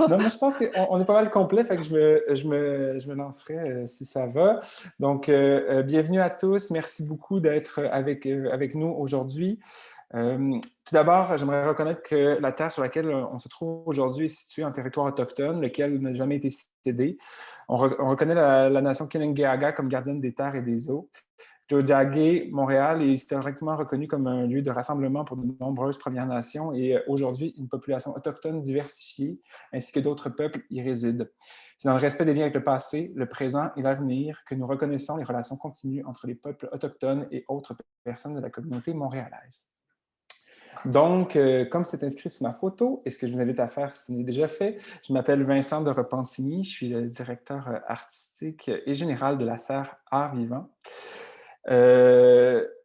Non, mais je pense qu'on est pas mal complet, fait que je me lancerai si ça va. Donc, bienvenue à tous. Merci beaucoup d'être avec nous aujourd'hui. Tout d'abord, j'aimerais reconnaître que la terre sur laquelle on se trouve aujourd'hui est située en territoire autochtone, lequel n'a jamais été cédé. On reconnaît la nation Kalingaga comme gardienne des terres et des eaux. Tiohtià:ke, Montréal, est historiquement reconnu comme un lieu de rassemblement pour de nombreuses Premières Nations et aujourd'hui, une population autochtone diversifiée, ainsi que d'autres peuples y résident. C'est dans le respect des liens avec le passé, le présent et l'avenir que nous reconnaissons les relations continues entre les peuples autochtones et autres personnes de la communauté montréalaise. Donc, comme c'est inscrit sur ma photo, et ce que je vous invite à faire si ce n'est déjà fait, je m'appelle Vincent de Repentigny, je suis le directeur artistique et général de la serre Art Vivant.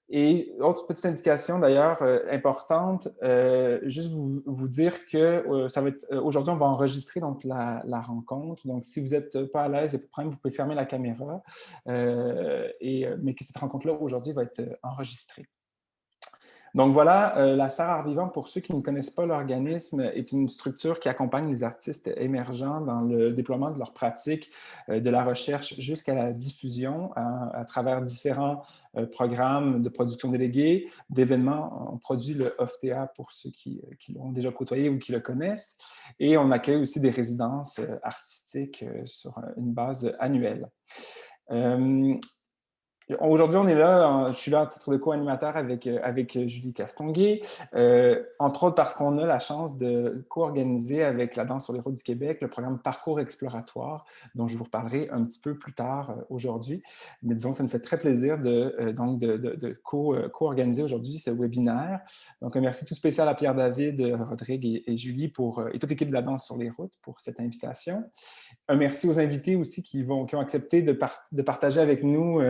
Et autre petite indication d'ailleurs importante, juste vous dire que ça va être aujourd'hui on va enregistrer donc la rencontre. Donc si vous n'êtes pas à l'aise et pas de problème, vous pouvez fermer la caméra, mais que cette rencontre-là aujourd'hui va être enregistrée. Donc voilà, la Serre Art Vivant, pour ceux qui ne connaissent pas l'organisme, est une structure qui accompagne les artistes émergents dans le déploiement de leurs pratiques, de la recherche jusqu'à la diffusion à travers différents programmes de production déléguée, d'événements. On produit le OFTA pour ceux qui l'ont déjà côtoyé ou qui le connaissent. Et on accueille aussi des résidences artistiques sur une base annuelle. Aujourd'hui, on est là, je suis là à titre de co-animateur avec Julie Castonguay, entre autres parce qu'on a la chance de co-organiser avec la Danse sur les routes du Québec le programme Parcours exploratoire, dont je vous reparlerai un petit peu plus tard aujourd'hui. Mais disons que ça me fait très plaisir de co-organiser aujourd'hui ce webinaire. Donc, un merci tout spécial à Pierre-David, Rodrigue et Julie et toute l'équipe de la Danse sur les routes pour cette invitation. Un merci aux invités aussi qui ont accepté de partager avec nous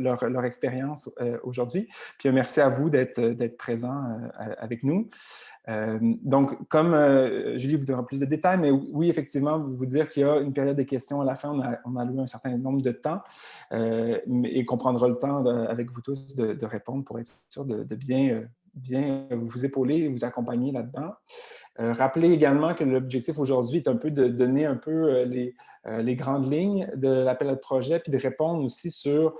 leur expérience aujourd'hui. Puis un merci à vous d'être présents avec nous. Donc, comme Julie vous donnera plus de détails, mais oui, effectivement, vous dire qu'il y a une période de questions à la fin, on a alloué un certain nombre de temps et qu'on prendra le temps avec vous tous de répondre pour être sûr de bien vous épauler et vous accompagner là-dedans. Rappelez également que l'objectif aujourd'hui est un peu de donner un peu les grandes lignes de l'appel à projet, puis de répondre aussi sur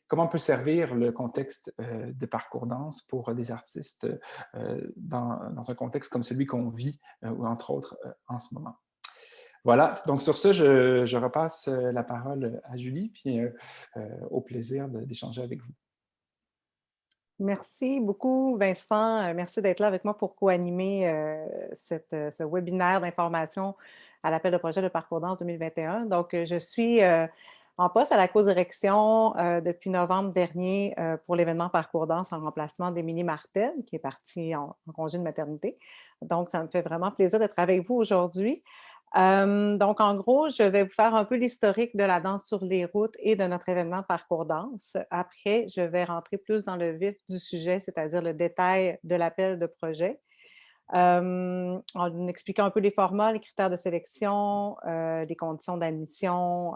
comment peut servir le contexte de parcours danse pour des artistes dans un contexte comme celui qu'on vit, ou entre autres, en ce moment. Voilà, donc sur ce, je repasse la parole à Julie, puis au plaisir d'échanger avec vous. Merci beaucoup, Vincent. Merci d'être là avec moi pour co-animer ce webinaire d'information à l'appel de projet de Parcours Danse 2021. Donc, je suis en poste à la co-direction depuis novembre dernier pour l'événement Parcours Danse en remplacement d'Émilie Martel, qui est partie en congé de maternité. Donc, ça me fait vraiment plaisir d'être avec vous aujourd'hui. Donc, en gros, je vais vous faire un peu l'historique de la danse sur les routes et de notre événement Parcours Danse. Après, je vais rentrer plus dans le vif du sujet, c'est-à-dire le détail de l'appel de projet, en expliquant un peu les formats, les critères de sélection, les conditions d'admission,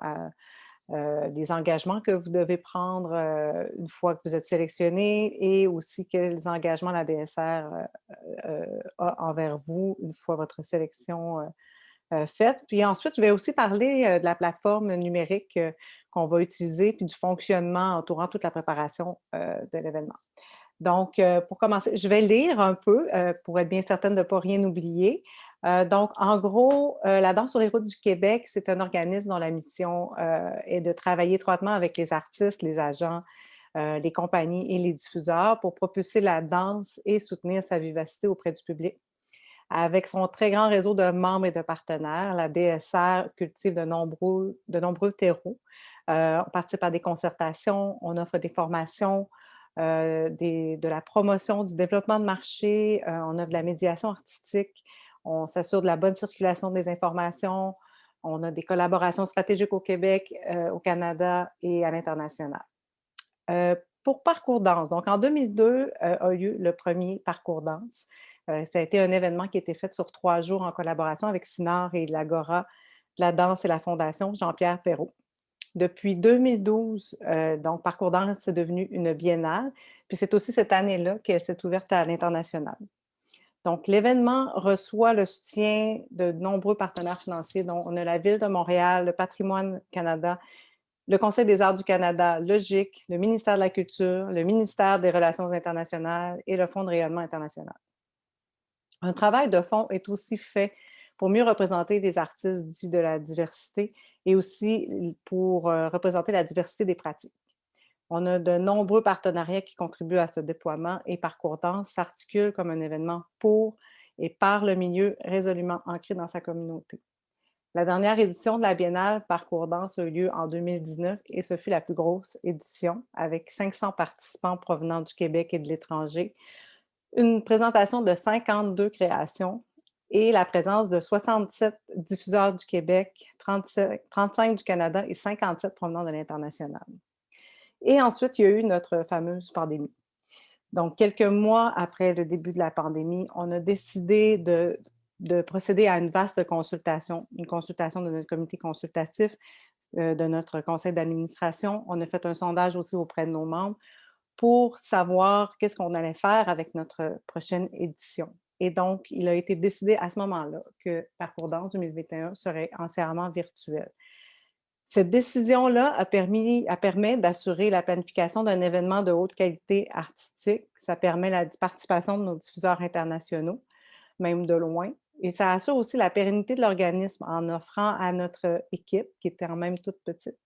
les engagements que vous devez prendre une fois que vous êtes sélectionné et aussi quels engagements la DSR a envers vous une fois votre sélection faites. Puis ensuite, je vais aussi parler de la plateforme numérique qu'on va utiliser, puis du fonctionnement entourant toute la préparation de l'événement. Donc, pour commencer, je vais lire un peu pour être bien certaine de ne pas rien oublier. Donc, en gros, la Danse sur les routes du Québec, c'est un organisme dont la mission est de travailler étroitement avec les artistes, les agents, les compagnies et les diffuseurs pour propulser la danse et soutenir sa vivacité auprès du public. Avec son très grand réseau de membres et de partenaires, la DSR cultive de nombreux terreaux. On participe à des concertations, on offre des formations, de la promotion, du développement de marché, on offre de la médiation artistique, on s'assure de la bonne circulation des informations, on a des collaborations stratégiques au Québec, au Canada et à l'international. Pour Parcours Danse, donc en 2002 a eu le premier Parcours Danse. Ça a été un événement qui a été fait sur 3 jours en collaboration avec SINAR et l'Agora de la danse et la Fondation Jean-Pierre Perrault. Depuis 2012, donc Parcours Danse est devenu une biennale, puis c'est aussi cette année-là qu'elle s'est ouverte à l'international. Donc, l'événement reçoit le soutien de nombreux partenaires financiers, dont on a la Ville de Montréal, le Patrimoine Canada, le Conseil des arts du Canada, le GIC, le ministère de la Culture, le ministère des Relations internationales et le Fonds de rayonnement international. Un travail de fond est aussi fait pour mieux représenter les artistes dits de la diversité et aussi pour représenter la diversité des pratiques. On a de nombreux partenariats qui contribuent à ce déploiement et Parcours Danse s'articule comme un événement pour et par le milieu résolument ancré dans sa communauté. La dernière édition de la Biennale Parcours Danse a eu lieu en 2019 et ce fut la plus grosse édition avec 500 participants provenant du Québec et de l'étranger, une présentation de 52 créations et la présence de 67 diffuseurs du Québec, 35 du Canada et 57 provenant de l'international. Et ensuite, il y a eu notre fameuse pandémie. Donc, quelques mois après le début de la pandémie, on a décidé de procéder à une vaste consultation, une consultation de notre comité consultatif, de notre conseil d'administration. On a fait un sondage aussi auprès de nos membres pour savoir qu'est-ce qu'on allait faire avec notre prochaine édition. Et donc, il a été décidé à ce moment-là que Parcours Danse 2021 serait entièrement virtuel. Cette décision-là permet d'assurer la planification d'un événement de haute qualité artistique. Ça permet la participation de nos diffuseurs internationaux, même de loin. Et ça assure aussi la pérennité de l'organisme en offrant à notre équipe, qui est quand même toute petite,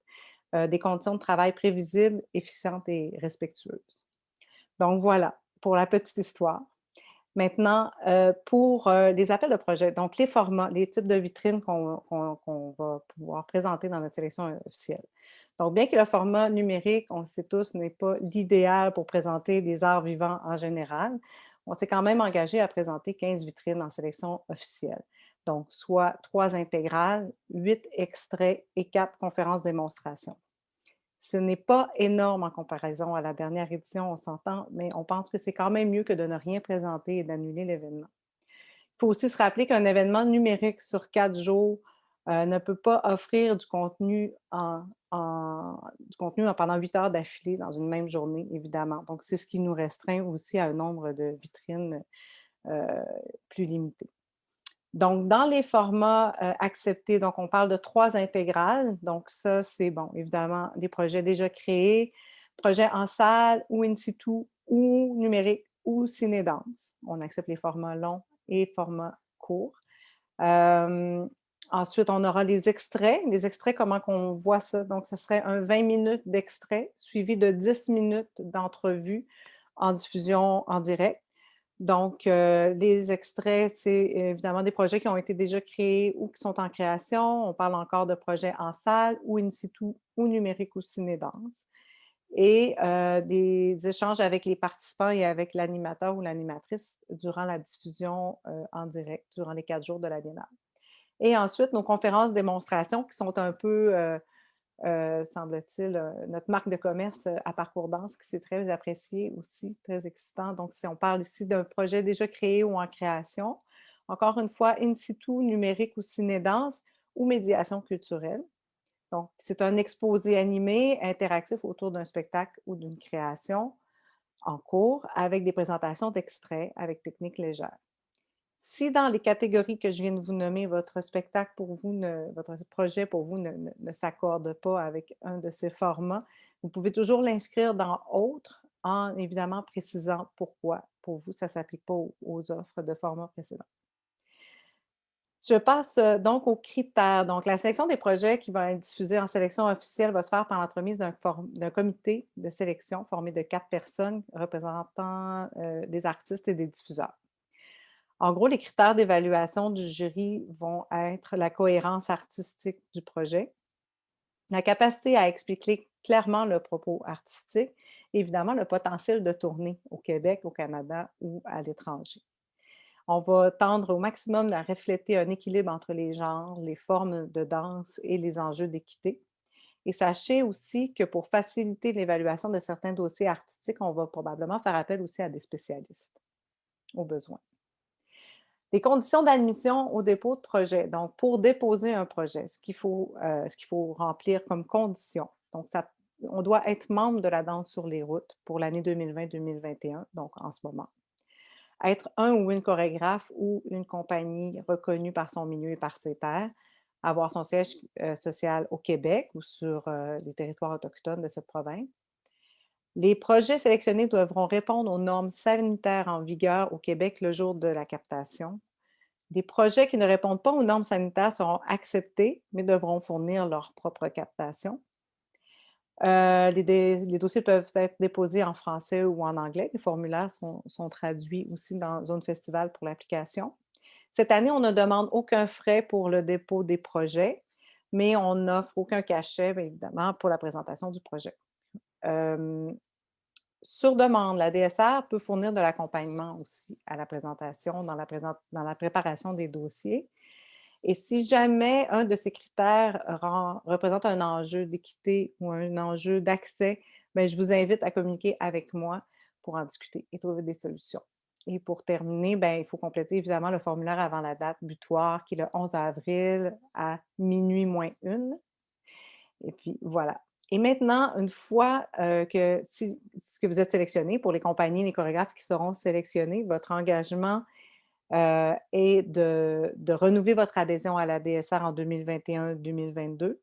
des conditions de travail prévisibles, efficientes et respectueuses. Donc voilà, pour la petite histoire. Maintenant, pour les appels de projet, donc les formats, les types de vitrines qu'on va pouvoir présenter dans notre sélection officielle. Donc, bien que le format numérique, on le sait tous, n'est pas l'idéal pour présenter des arts vivants en général, on s'est quand même engagé à présenter 15 vitrines en sélection officielle. Donc, soit 3 intégrales, 8 extraits et 4 conférences démonstrations. Ce n'est pas énorme en comparaison à la dernière édition, on s'entend, mais on pense que c'est quand même mieux que de ne rien présenter et d'annuler l'événement. Il faut aussi se rappeler qu'un événement numérique sur 4 jours ne peut pas offrir du contenu, pendant 8 heures d'affilée dans une même journée, évidemment. Donc, c'est ce qui nous restreint aussi à un nombre de vitrines plus limité. Donc, dans les formats acceptés, donc on parle de 3 intégrales. Donc, ça, c'est bon, évidemment, des projets déjà créés, projets en salle ou in situ ou numérique ou ciné-danse. On accepte les formats longs et formats courts. Ensuite, on aura les extraits. Les extraits, comment qu'on voit ça? Donc, ce serait un 20 minutes d'extrait suivi de 10 minutes d'entrevue en diffusion en direct. Donc, les extraits, c'est évidemment des projets qui ont été déjà créés ou qui sont en création. On parle encore de projets en salle ou in situ ou numérique ou ciné-danse. Et des échanges avec les participants et avec l'animateur ou l'animatrice durant la diffusion en direct, durant les 4 jours de la Biennale. Et ensuite, nos conférences démonstrations qui sont un peu semble-t-il, notre marque de commerce à Parcours Danse, qui s'est très appréciée aussi, très excitant. Donc, si on parle ici d'un projet déjà créé ou en création, encore une fois, in situ, numérique ou ciné-danse ou médiation culturelle. Donc, c'est un exposé animé, interactif autour d'un spectacle ou d'une création en cours avec des présentations d'extraits avec technique légère. Si dans les catégories que je viens de vous nommer, votre spectacle pour vous, votre projet pour vous ne s'accorde pas avec un de ces formats, vous pouvez toujours l'inscrire dans Autres en évidemment précisant pourquoi pour vous, ça ne s'applique pas aux offres de formats précédents. Je passe donc aux critères. Donc, la sélection des projets qui vont être diffusés en sélection officielle va se faire par l'entremise d'un comité de sélection formé de 4 personnes représentant des artistes et des diffuseurs. En gros, les critères d'évaluation du jury vont être la cohérence artistique du projet, la capacité à expliquer clairement le propos artistique, et évidemment le potentiel de tourner au Québec, au Canada ou à l'étranger. On va tendre au maximum à refléter un équilibre entre les genres, les formes de danse et les enjeux d'équité. Et sachez aussi que pour faciliter l'évaluation de certains dossiers artistiques, on va probablement faire appel aussi à des spécialistes, au besoin. Les conditions d'admission au dépôt de projet. Donc, pour déposer un projet, ce qu'il faut remplir comme condition. Donc, on doit être membre de la Danse sur les routes pour l'année 2020-2021, donc en ce moment. être un ou une chorégraphe ou une compagnie reconnue par son milieu et par ses pairs, avoir son siège social au Québec ou sur les territoires autochtones de cette province. Les projets sélectionnés devront répondre aux normes sanitaires en vigueur au Québec le jour de la captation. Des projets qui ne répondent pas aux normes sanitaires seront acceptés, mais devront fournir leur propre captation. Les dossiers peuvent être déposés en français ou en anglais. Les formulaires sont traduits aussi dans Zone Festival pour l'application. Cette année, on ne demande aucun frais pour le dépôt des projets, mais on n'offre aucun cachet, bien évidemment, pour la présentation du projet. Sur demande, la DSR peut fournir de l'accompagnement aussi à la présentation, dans la préparation des dossiers. Et si jamais un de ces critères représente un enjeu d'équité ou un enjeu d'accès, bien, je vous invite à communiquer avec moi pour en discuter et trouver des solutions. Et pour terminer, bien, il faut compléter évidemment le formulaire avant la date butoir qui est le 11 avril à minuit moins une. Et puis voilà. Et maintenant, une fois que vous êtes sélectionné pour les compagnies, les chorégraphes qui seront sélectionnés, votre engagement est de renouveler votre adhésion à la DSR en 2021-2022.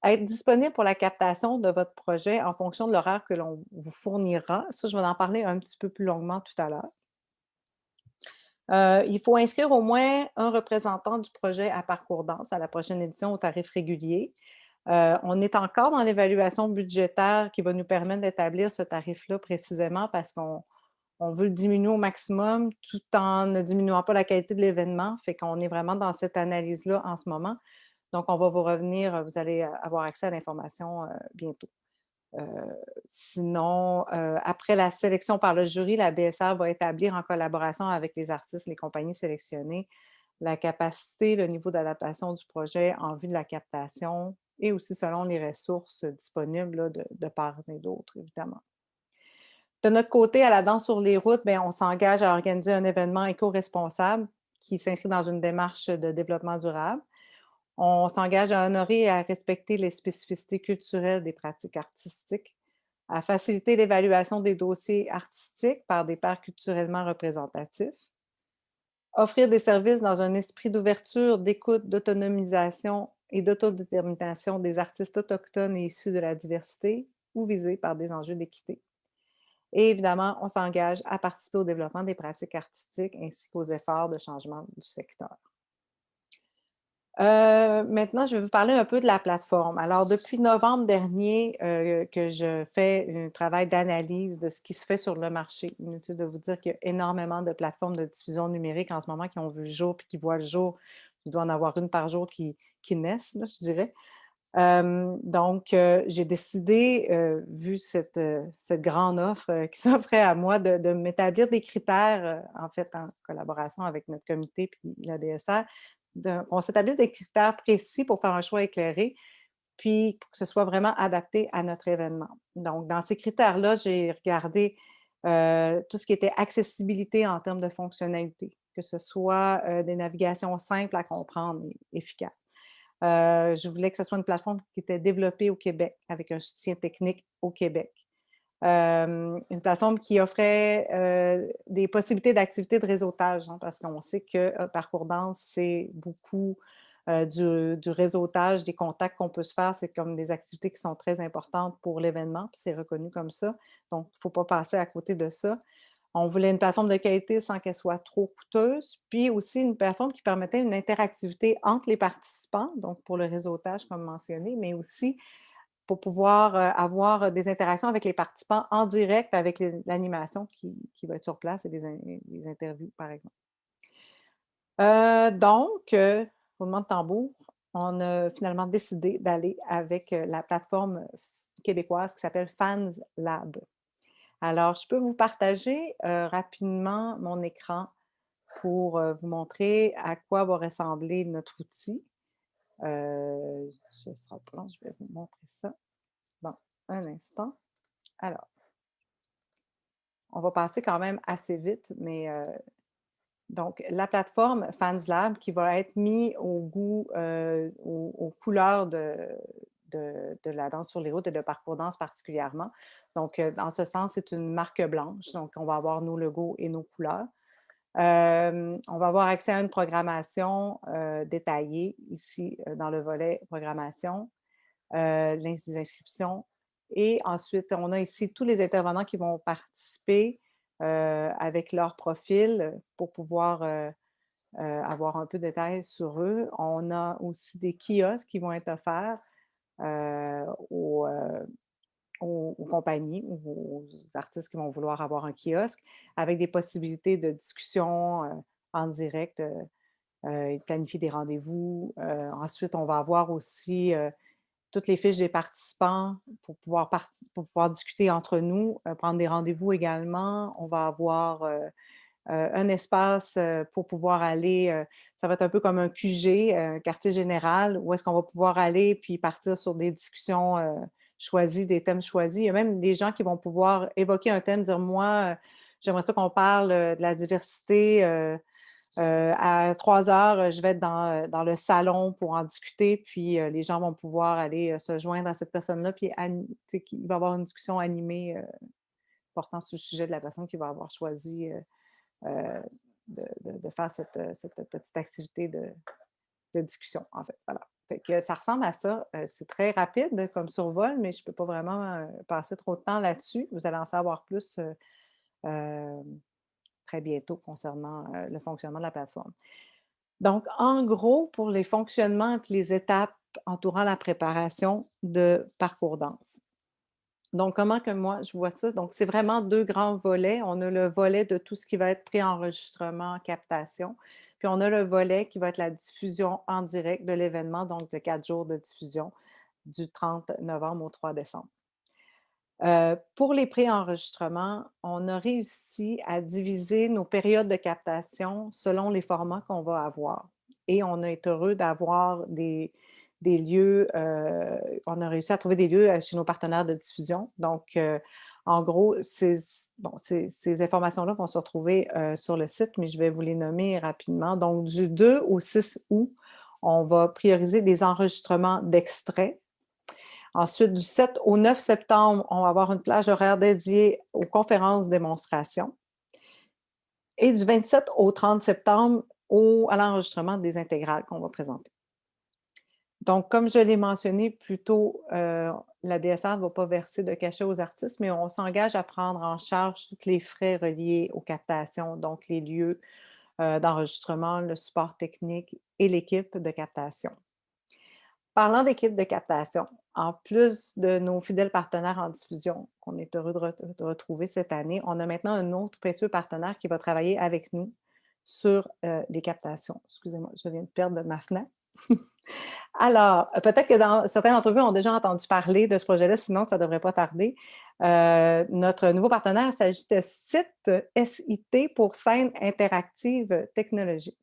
Être disponible pour la captation de votre projet en fonction de l'horaire que l'on vous fournira. Ça, je vais en parler un petit peu plus longuement tout à l'heure. Il faut inscrire au moins un représentant du projet à Parcours Danse à la prochaine édition au tarif régulier. On est encore dans l'évaluation budgétaire qui va nous permettre d'établir ce tarif-là précisément parce qu'on veut le diminuer au maximum tout en ne diminuant pas la qualité de l'événement. Fait qu'on est vraiment dans cette analyse-là en ce moment. Donc, on va vous revenir, vous allez avoir accès à l'information bientôt. Sinon, après la sélection par le jury, la DSR va établir en collaboration avec les artistes, les compagnies sélectionnées, la capacité, le niveau d'adaptation du projet en vue de la captation et aussi selon les ressources disponibles là, de part et d'autre, évidemment. De notre côté, à la Danse sur les routes, bien, on s'engage à organiser un événement éco-responsable qui s'inscrit dans une démarche de développement durable. On s'engage à honorer et à respecter les spécificités culturelles des pratiques artistiques, à faciliter l'évaluation des dossiers artistiques par des pairs culturellement représentatifs, offrir des services dans un esprit d'ouverture, d'écoute, d'autonomisation et d'autodétermination des artistes autochtones et issus de la diversité ou visés par des enjeux d'équité. Et évidemment, on s'engage à participer au développement des pratiques artistiques ainsi qu'aux efforts de changement du secteur. Maintenant, je vais vous parler un peu de la plateforme. Alors, depuis novembre dernier, que je fais un travail d'analyse de ce qui se fait sur le marché. Inutile de vous dire qu'il y a énormément de plateformes de diffusion numérique en ce moment qui ont vu le jour puis qui voient le jour. Il doit en avoir une par jour qui naissent, là, je dirais. Donc, j'ai décidé, vu cette grande offre qui s'offrait à moi, de m'établir des critères, en fait, en collaboration avec notre comité puis la DSR. On s'établisse des critères précis pour faire un choix éclairé, puis pour que ce soit vraiment adapté à notre événement. Donc, dans ces critères-là, j'ai regardé tout ce qui était accessibilité en termes de fonctionnalité, que ce soit des navigations simples à comprendre et efficaces. Je voulais que ce soit une plateforme qui était développée au Québec, avec un soutien technique au Québec. Une plateforme qui offrait des possibilités d'activités de réseautage, hein, parce qu'on sait que Parcours Danse, c'est beaucoup du réseautage, des contacts qu'on peut se faire. C'est comme des activités qui sont très importantes pour l'événement, puis c'est reconnu comme ça. Donc, il ne faut pas passer à côté de ça. On voulait une plateforme de qualité sans qu'elle soit trop coûteuse, puis aussi une plateforme qui permettait une interactivité entre les participants, donc pour le réseautage, comme mentionné, mais aussi pour pouvoir avoir des interactions avec les participants en direct avec l'animation qui va être sur place et des interviews, par exemple. Donc, roulement de tambour, on a finalement décidé d'aller avec la plateforme québécoise qui s'appelle Fans Lab. Alors, je peux vous partager rapidement mon écran pour vous montrer à quoi va ressembler notre outil. Ce sera pas long, je vais vous montrer ça. Bon, un instant. Alors, on va passer quand même assez vite, mais donc, la plateforme FansLab qui va être mise au goût, aux couleurs de la danse sur les routes et de parcours danse particulièrement. Donc, dans ce sens, c'est une marque blanche. Donc, on va avoir nos logos et nos couleurs. On va avoir accès à une programmation détaillée ici dans le volet programmation, les inscriptions. Et ensuite, on a ici tous les intervenants qui vont participer avec leur profil pour pouvoir avoir un peu de détails sur eux. On a aussi des kiosques qui vont être offerts euh, aux, euh, aux compagnies ou aux artistes qui vont vouloir avoir un kiosque avec des possibilités de discussion en direct. Ils planifient des rendez-vous. Ensuite, on va avoir aussi toutes les fiches des participants pour pouvoir discuter entre nous, prendre des rendez-vous également. On va avoir un espace pour pouvoir aller, ça va être un peu comme un QG, un quartier général, où est-ce qu'on va pouvoir aller puis partir sur des discussions choisies, des thèmes choisis. Il y a même des gens qui vont pouvoir évoquer un thème, dire moi, j'aimerais ça qu'on parle de la diversité. À 3 heures, je vais être dans le salon pour en discuter, puis les gens vont pouvoir aller se joindre à cette personne-là, puis il va y avoir une discussion animée portant sur le sujet de la personne qui va avoir choisi euh, de faire cette petite activité de discussion, en fait. Voilà. Fait que ça ressemble à ça. C'est très rapide comme survol, mais je ne peux pas vraiment passer trop de temps là-dessus. Vous allez en savoir plus euh, très bientôt concernant le fonctionnement de la plateforme. Donc, en gros, pour les fonctionnements et les étapes entourant la préparation de parcours danse. Donc, comment que moi, je vois ça? Donc, c'est vraiment 2 grands volets. On a le volet de tout ce qui va être préenregistrement, captation, puis on a le volet qui va être la diffusion en direct de l'événement, donc de 4 jours de diffusion du 30 novembre au 3 décembre. Pour les préenregistrements, on a réussi à diviser nos périodes de captation selon les formats qu'on va avoir et on a été heureux d'avoir des lieux, on a réussi à trouver des lieux chez nos partenaires de diffusion. Donc, en gros, ces informations-là vont se retrouver sur le site, mais je vais vous les nommer rapidement. Donc, du 2 au 6 août, on va prioriser des enregistrements d'extraits. Ensuite, du 7 au 9 septembre, on va avoir une plage horaire dédiée aux conférences démonstrations. Et du 27 au 30 septembre, à l'enregistrement des intégrales qu'on va présenter. Donc, comme je l'ai mentionné plus tôt, la DSR ne va pas verser de cachet aux artistes, mais on s'engage à prendre en charge tous les frais reliés aux captations, donc les lieux d'enregistrement, le support technique et l'équipe de captation. Parlant d'équipe de captation, en plus de nos fidèles partenaires en diffusion qu'on est heureux de retrouver cette année, on a maintenant un autre précieux partenaire qui va travailler avec nous sur les captations. Excusez-moi, je viens de perdre ma fenêtre. Alors, peut-être que certains d'entre vous ont déjà entendu parler de ce projet-là, sinon ça ne devrait pas tarder. Notre nouveau partenaire, il s'agit de SIT pour Scène interactive technologique.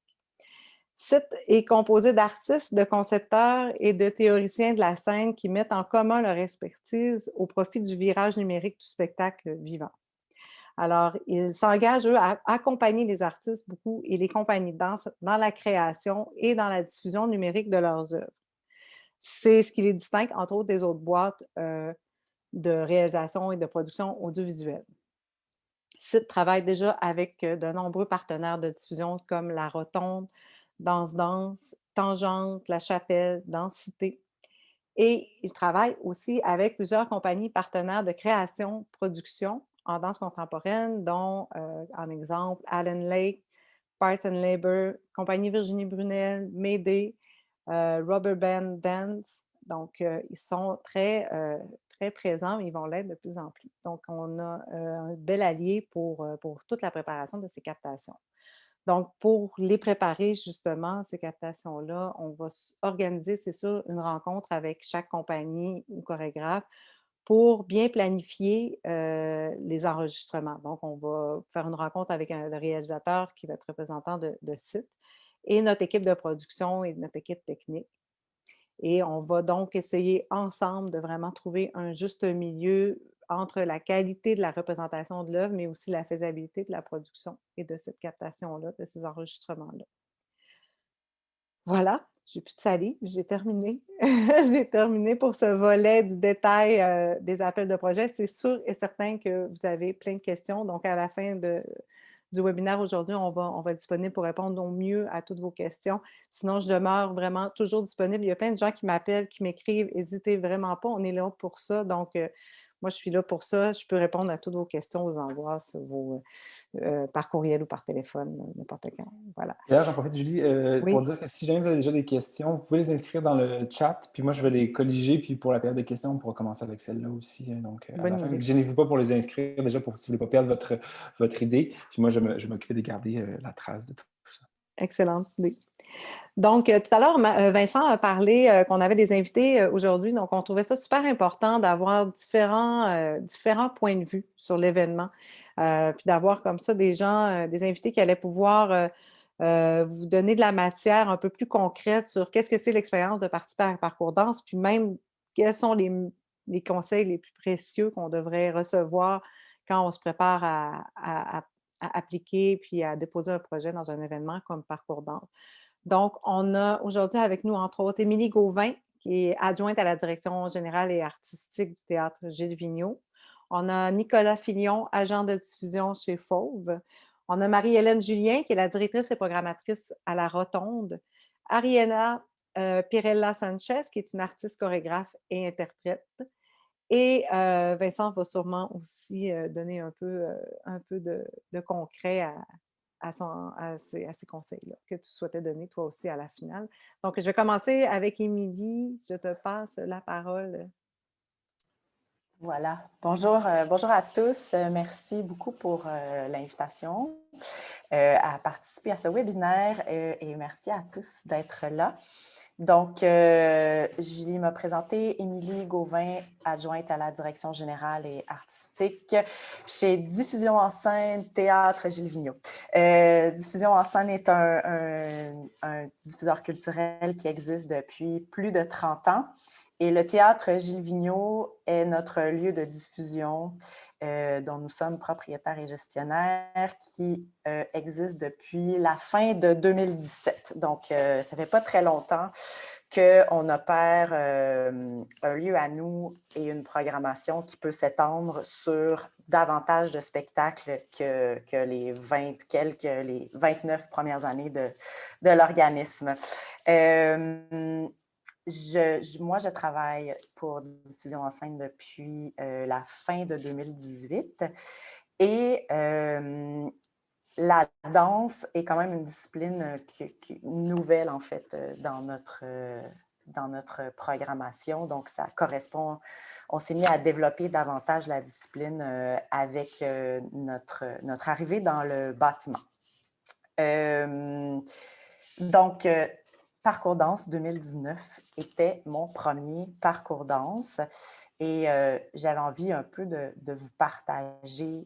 SIT est composé d'artistes, de concepteurs et de théoriciens de la scène qui mettent en commun leur expertise au profit du virage numérique du spectacle vivant. Alors, ils s'engagent, eux, à accompagner les artistes beaucoup et les compagnies de danse dans la création et dans la diffusion numérique de leurs œuvres. C'est ce qui les distingue, entre autres, des autres boîtes de réalisation et de production audiovisuelle. SIT travaille déjà avec de nombreux partenaires de diffusion comme La Rotonde, Danse, Tangente, La Chapelle, Densité. Et il travaille aussi avec plusieurs compagnies partenaires de création, production en danse contemporaine, dont, en exemple, Allen Lake, Parts and Labor, Compagnie Virginie Brunel, Mayday, Rubber Band Dance. Donc, ils sont très présents, mais ils vont l'être de plus en plus. Donc, on a un bel allié pour toute la préparation de ces captations. Donc, pour les préparer, justement, ces captations-là, on va organiser, c'est sûr, une rencontre avec chaque compagnie ou chorégraphe pour bien planifier les enregistrements. Donc, on va faire une rencontre avec le réalisateur qui va être représentant de site et notre équipe de production et notre équipe technique. Et on va donc essayer ensemble de vraiment trouver un juste milieu entre la qualité de la représentation de l'œuvre, mais aussi la faisabilité de la production et de cette captation-là, de ces enregistrements-là. Voilà, j'ai plus de salive, j'ai terminé. J'ai terminé pour ce volet du détail des appels de projet. C'est sûr et certain que vous avez plein de questions. Donc, à la fin du webinaire aujourd'hui, on va être disponible pour répondre au mieux à toutes vos questions. Sinon, je demeure vraiment toujours disponible. Il y a plein de gens qui m'appellent, qui m'écrivent. N'hésitez vraiment pas, on est là pour ça. Donc, moi, je suis là pour ça. Je peux répondre à toutes vos questions, aux angoisses, par courriel ou par téléphone, n'importe quand. Voilà. D'ailleurs, j'en profite, Julie, pour Oui, dire que si jamais vous avez déjà des questions, vous pouvez les inscrire dans le chat, puis moi, je vais les colliger, puis pour la période des questions, on pourra commencer avec celle-là aussi. Donc, à la bonne fin, idée. gênez-vous pas pour les inscrire, déjà, pour si vous ne voulez pas perdre votre idée. Puis moi, je vais m'occuper de garder la trace de tout ça. Excellente idée. Donc, tout à l'heure, Vincent a parlé qu'on avait des invités aujourd'hui, donc on trouvait ça super important d'avoir différents points de vue sur l'événement, puis d'avoir comme ça des gens, des invités qui allaient pouvoir vous donner de la matière un peu plus concrète sur qu'est-ce que c'est l'expérience de participer à un parcours danse, puis même quels sont les conseils les plus précieux qu'on devrait recevoir quand on se prépare à appliquer puis à déposer un projet dans un événement comme Parcours danse. Donc, on a aujourd'hui avec nous, entre autres, Émilie Gauvin, qui est adjointe à la direction générale et artistique du théâtre Gilles Vigneault. On a Nicolas Filion, agent de diffusion chez Fauve. On a Marie-Hélène Julien, qui est la directrice et programmatrice à la Rotonde. Ariella Pirella Sanchez, qui est une artiste, chorégraphe et interprète. Et Vincent va sûrement aussi donner un peu de concret à ces conseils-là que tu souhaitais donner toi aussi à la finale. Donc, je vais commencer avec Émilie. Je te passe la parole. Voilà. Bonjour, bonjour à tous. Merci beaucoup pour l'invitation à participer à ce webinaire et merci à tous d'être là. Donc, Julie m'a présenté Émilie Gauvin, adjointe à la direction générale et artistique chez Diffusion en scène, Théâtre Gilles Vigneault. Diffusion en scène est un diffuseur culturel qui existe depuis plus de 30 ans. Et le Théâtre Gilles Vigneault est notre lieu de diffusion dont nous sommes propriétaires et gestionnaires qui existe depuis la fin de 2017. Donc, ça ne fait pas très longtemps qu'on opère un lieu à nous et une programmation qui peut s'étendre sur davantage de spectacles que les 29 premières années de l'organisme. Moi, je travaille pour Diffusion en scène depuis la fin de 2018 et la danse est quand même une discipline nouvelle, en fait, dans notre programmation. Donc, ça correspond, on s'est mis à développer davantage la discipline avec notre arrivée dans le bâtiment. Donc, Parcours danse 2019 était mon premier parcours danse et j'avais envie un peu de vous partager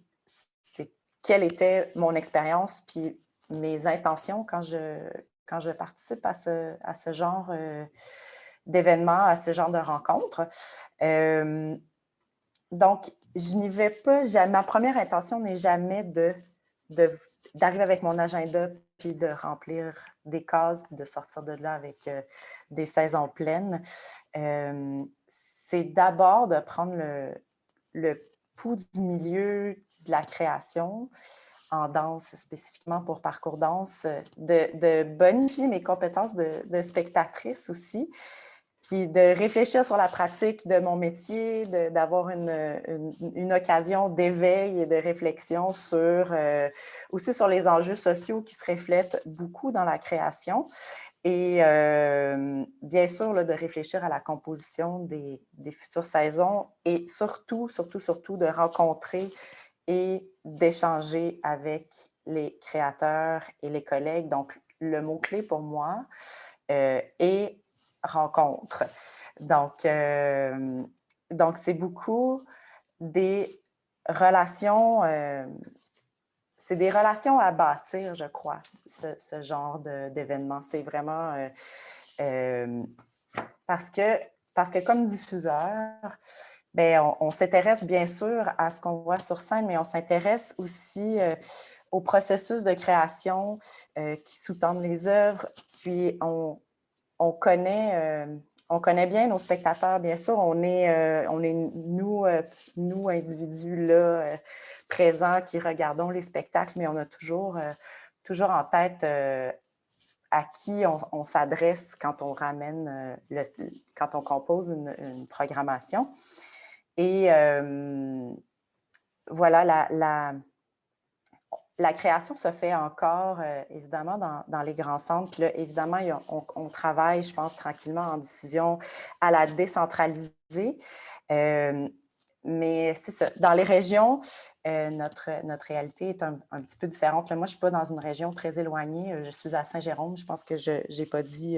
quelle était mon expérience puis mes intentions quand je participe à ce genre d'événement, à ce genre de rencontre. Donc, je n'y vais pas, ma première intention n'est jamais d'arriver avec mon agenda puis de remplir des cases, puis de sortir de là avec des saisons pleines. C'est d'abord de prendre le pouls du milieu de la création en danse, spécifiquement pour Parcours danse, de bonifier mes compétences de spectatrice aussi, puis de réfléchir sur la pratique de mon métier, d'avoir une occasion d'éveil et de réflexion aussi sur les enjeux sociaux qui se reflètent beaucoup dans la création. Et bien sûr, là, de réfléchir à la composition des futures saisons et surtout de rencontrer et d'échanger avec les créateurs et les collègues. Donc, le mot-clé pour moi est rencontre. Donc, c'est beaucoup des relations, c'est des relations à bâtir, je crois, ce genre d'événement. C'est vraiment parce que comme diffuseur, bien, on s'intéresse bien sûr à ce qu'on voit sur scène, mais on s'intéresse aussi au processus de création qui sous-tendent les œuvres. Puis, on connaît bien nos spectateurs, bien sûr. On est nous, individus là, présents qui regardons les spectacles, mais on a toujours en tête à qui on s'adresse quand on ramène, quand on compose une programmation. Et voilà, la création se fait encore, évidemment, dans les grands centres. Puis là, évidemment, on travaille, je pense, tranquillement en diffusion à la décentraliser. Mais c'est ça. Dans les régions, notre réalité est un petit peu différente. Là, moi, je ne suis pas dans une région très éloignée. Je suis à Saint-Jérôme. Je pense que je n'ai pas dit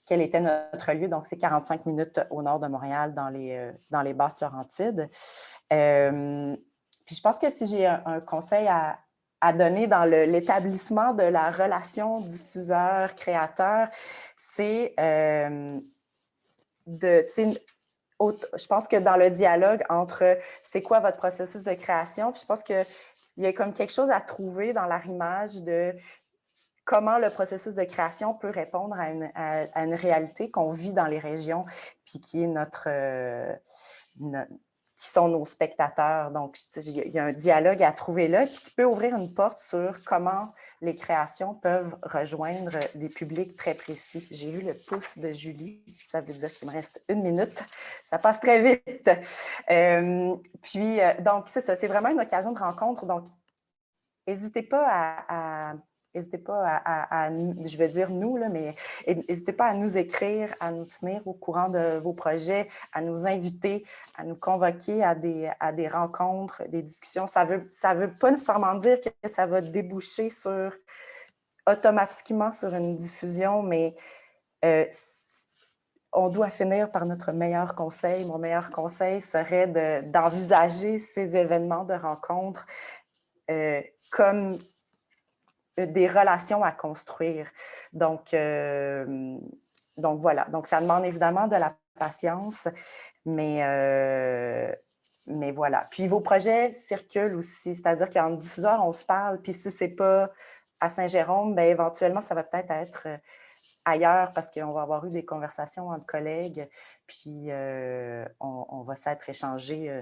quel était notre lieu. Donc, c'est 45 minutes au nord de Montréal, dans les Basses-Laurentides. Puis je pense que si j'ai un conseil à donner dans l'établissement de la relation diffuseur-créateur, c'est je pense que dans le dialogue entre c'est quoi votre processus de création, puis je pense qu'il y a comme quelque chose à trouver dans l'arrimage de comment le processus de création peut répondre à une réalité qu'on vit dans les régions, puis qui est qui sont nos spectateurs. Donc, il y a un dialogue à trouver là, puis qui peut ouvrir une porte sur comment les créations peuvent rejoindre des publics très précis. J'ai vu le pouce de Julie, ça veut dire qu'il me reste 1 minute. Ça passe très vite. Donc, c'est ça, c'est vraiment une occasion de rencontre. Donc, n'hésitez pas je vais dire nous, là, mais n'hésitez pas à nous écrire, à nous tenir au courant de vos projets, à nous inviter, à nous convoquer à des rencontres, des discussions. Ça veut pas nécessairement dire que ça va déboucher automatiquement sur une diffusion, mais on doit finir par notre meilleur conseil. Mon meilleur conseil serait d'envisager ces événements de rencontres comme des relations à construire. Donc voilà. Donc, ça demande évidemment de la patience, mais voilà. Puis, vos projets circulent aussi, c'est-à-dire qu'en diffuseur, on se parle, puis si ce n'est pas à Saint-Jérôme, bien, éventuellement, ça va peut-être être ailleurs parce qu'on va avoir eu des conversations entre collègues, puis on va s'être échangé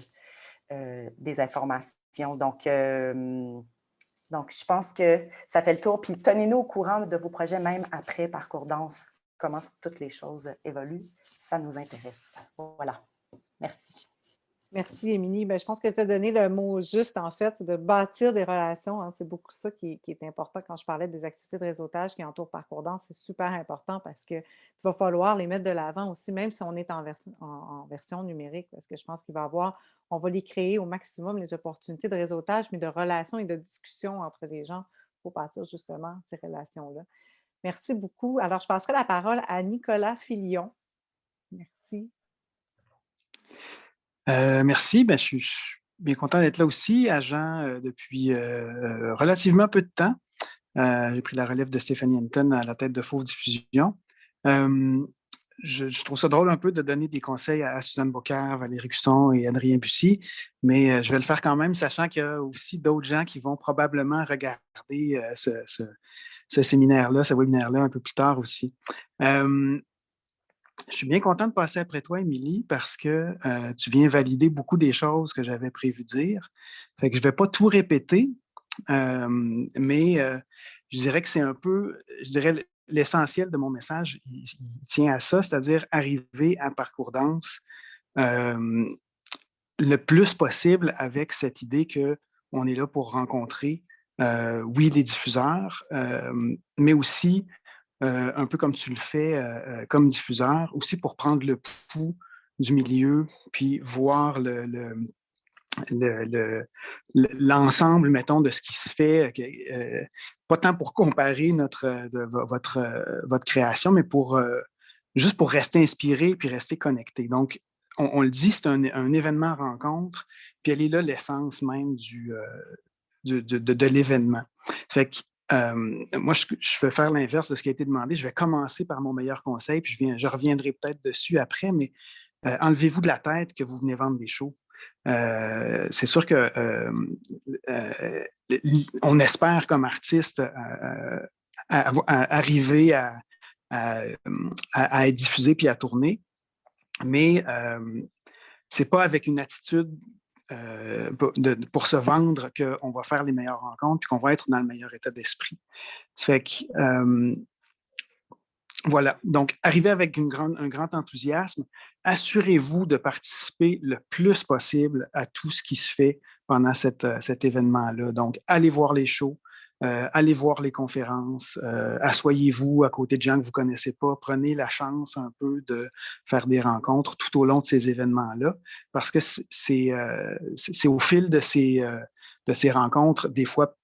des informations. Donc, je pense que ça fait le tour. Puis, tenez-nous au courant de vos projets, même après Parcours Danse, comment toutes les choses évoluent. Ça nous intéresse. Voilà. Merci. Merci, Émilie. Je pense que tu as donné le mot juste, en fait, de bâtir des relations. Hein. C'est beaucoup ça qui est important quand je parlais des activités de réseautage qui entourent Parcours Danse. C'est super important parce qu'il va falloir les mettre de l'avant aussi, même si on est en version numérique, parce que je pense on va les créer au maximum, les opportunités de réseautage, mais de relations et de discussions entre les gens pour bâtir justement ces relations-là. Merci beaucoup. Alors, je passerai la parole à Nicolas Filion. Merci. Merci. Je suis bien content d'être là aussi, agent depuis relativement peu de temps. J'ai pris la relève de Stéphanie Hinton à la tête de Fauve Diffusion. Je trouve ça drôle un peu de donner des conseils à Suzanne Beaucaire, Valérie Cusson et Adrien Bussy, mais je vais le faire quand même, sachant qu'il y a aussi d'autres gens qui vont probablement regarder ce séminaire-là, ce webinaire-là un peu plus tard aussi. Je suis bien content de passer après toi, Émilie, parce que tu viens valider beaucoup des choses que j'avais prévu de dire. Fait que je ne vais pas tout répéter, mais je dirais que c'est un peu, l'essentiel de mon message, il tient à ça, c'est-à-dire arriver à Parcours Danse le plus possible avec cette idée qu'on est là pour rencontrer, oui, les diffuseurs, mais aussi un peu comme tu le fais comme diffuseur, aussi pour prendre le pouls du milieu, puis voir l'ensemble, mettons, de ce qui se fait, pas tant pour comparer votre création, mais juste pour rester inspiré puis rester connecté. Donc, on le dit, c'est un événement rencontre, puis elle est là l'essence même de l'événement. Fait que moi, je vais faire l'inverse de ce qui a été demandé. Je vais commencer par mon meilleur conseil, puis je reviendrai peut-être dessus après, mais enlevez-vous de la tête que vous venez vendre des shows. C'est sûr que on espère comme artiste arriver à à être diffusé puis à tourner. Mais ce n'est pas avec une attitude pour se vendre qu'on va faire les meilleures rencontres puis qu'on va être dans le meilleur état d'esprit. Ça fait que, voilà. Donc, arrivez avec un grand enthousiasme. Assurez-vous de participer le plus possible à tout ce qui se fait pendant cet événement-là. Donc, allez voir les shows, allez voir les conférences, asseyez-vous à côté de gens que vous ne connaissez pas, prenez la chance un peu de faire des rencontres tout au long de ces événements-là, parce que c'est au fil de ces rencontres, des fois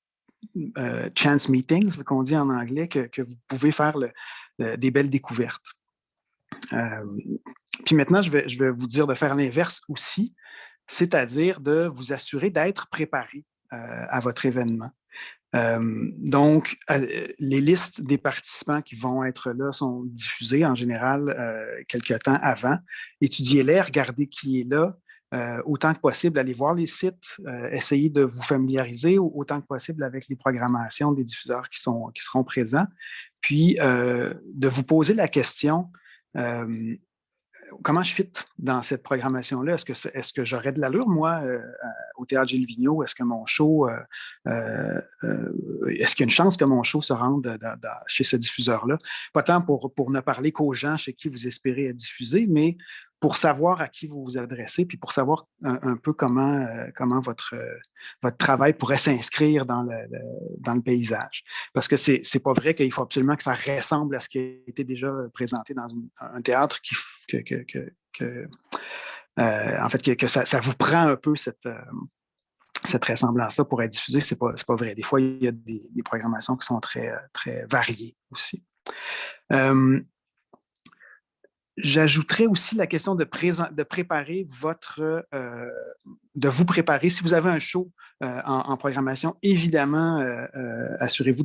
chance meetings, qu'on dit en anglais, que vous pouvez faire des belles découvertes. Puis maintenant, je vais vous dire de faire l'inverse aussi, c'est-à-dire de vous assurer d'être préparé à votre événement. Donc, les listes des participants qui vont être là sont diffusées en général quelques temps avant. Étudiez-les, regardez qui est là. Autant que possible, allez voir les sites, essayez de vous familiariser autant que possible avec les programmations des diffuseurs qui seront présents, puis de vous poser la question comment je fit dans cette programmation-là? Est-ce que j'aurais de l'allure, moi, au Théâtre Gilles Vigneault? Est-ce que mon show, est-ce qu'il y a une chance que mon show se rende chez ce diffuseur-là? Pas tant pour ne parler qu'aux gens chez qui vous espérez être diffusé, mais pour savoir à qui vous vous adressez, puis pour savoir un peu comment votre travail pourrait s'inscrire dans le paysage. Parce que c'est pas vrai qu'il faut absolument que ça ressemble à ce qui a été déjà présenté dans un théâtre en fait, que ça vous prend un peu cette ressemblance-là pour être diffusé. C'est pas vrai. Des fois, il y a des programmations qui sont très, très variées aussi. J'ajouterais aussi la question de préparer de vous préparer. Si vous avez un show en programmation, évidemment, assurez-vous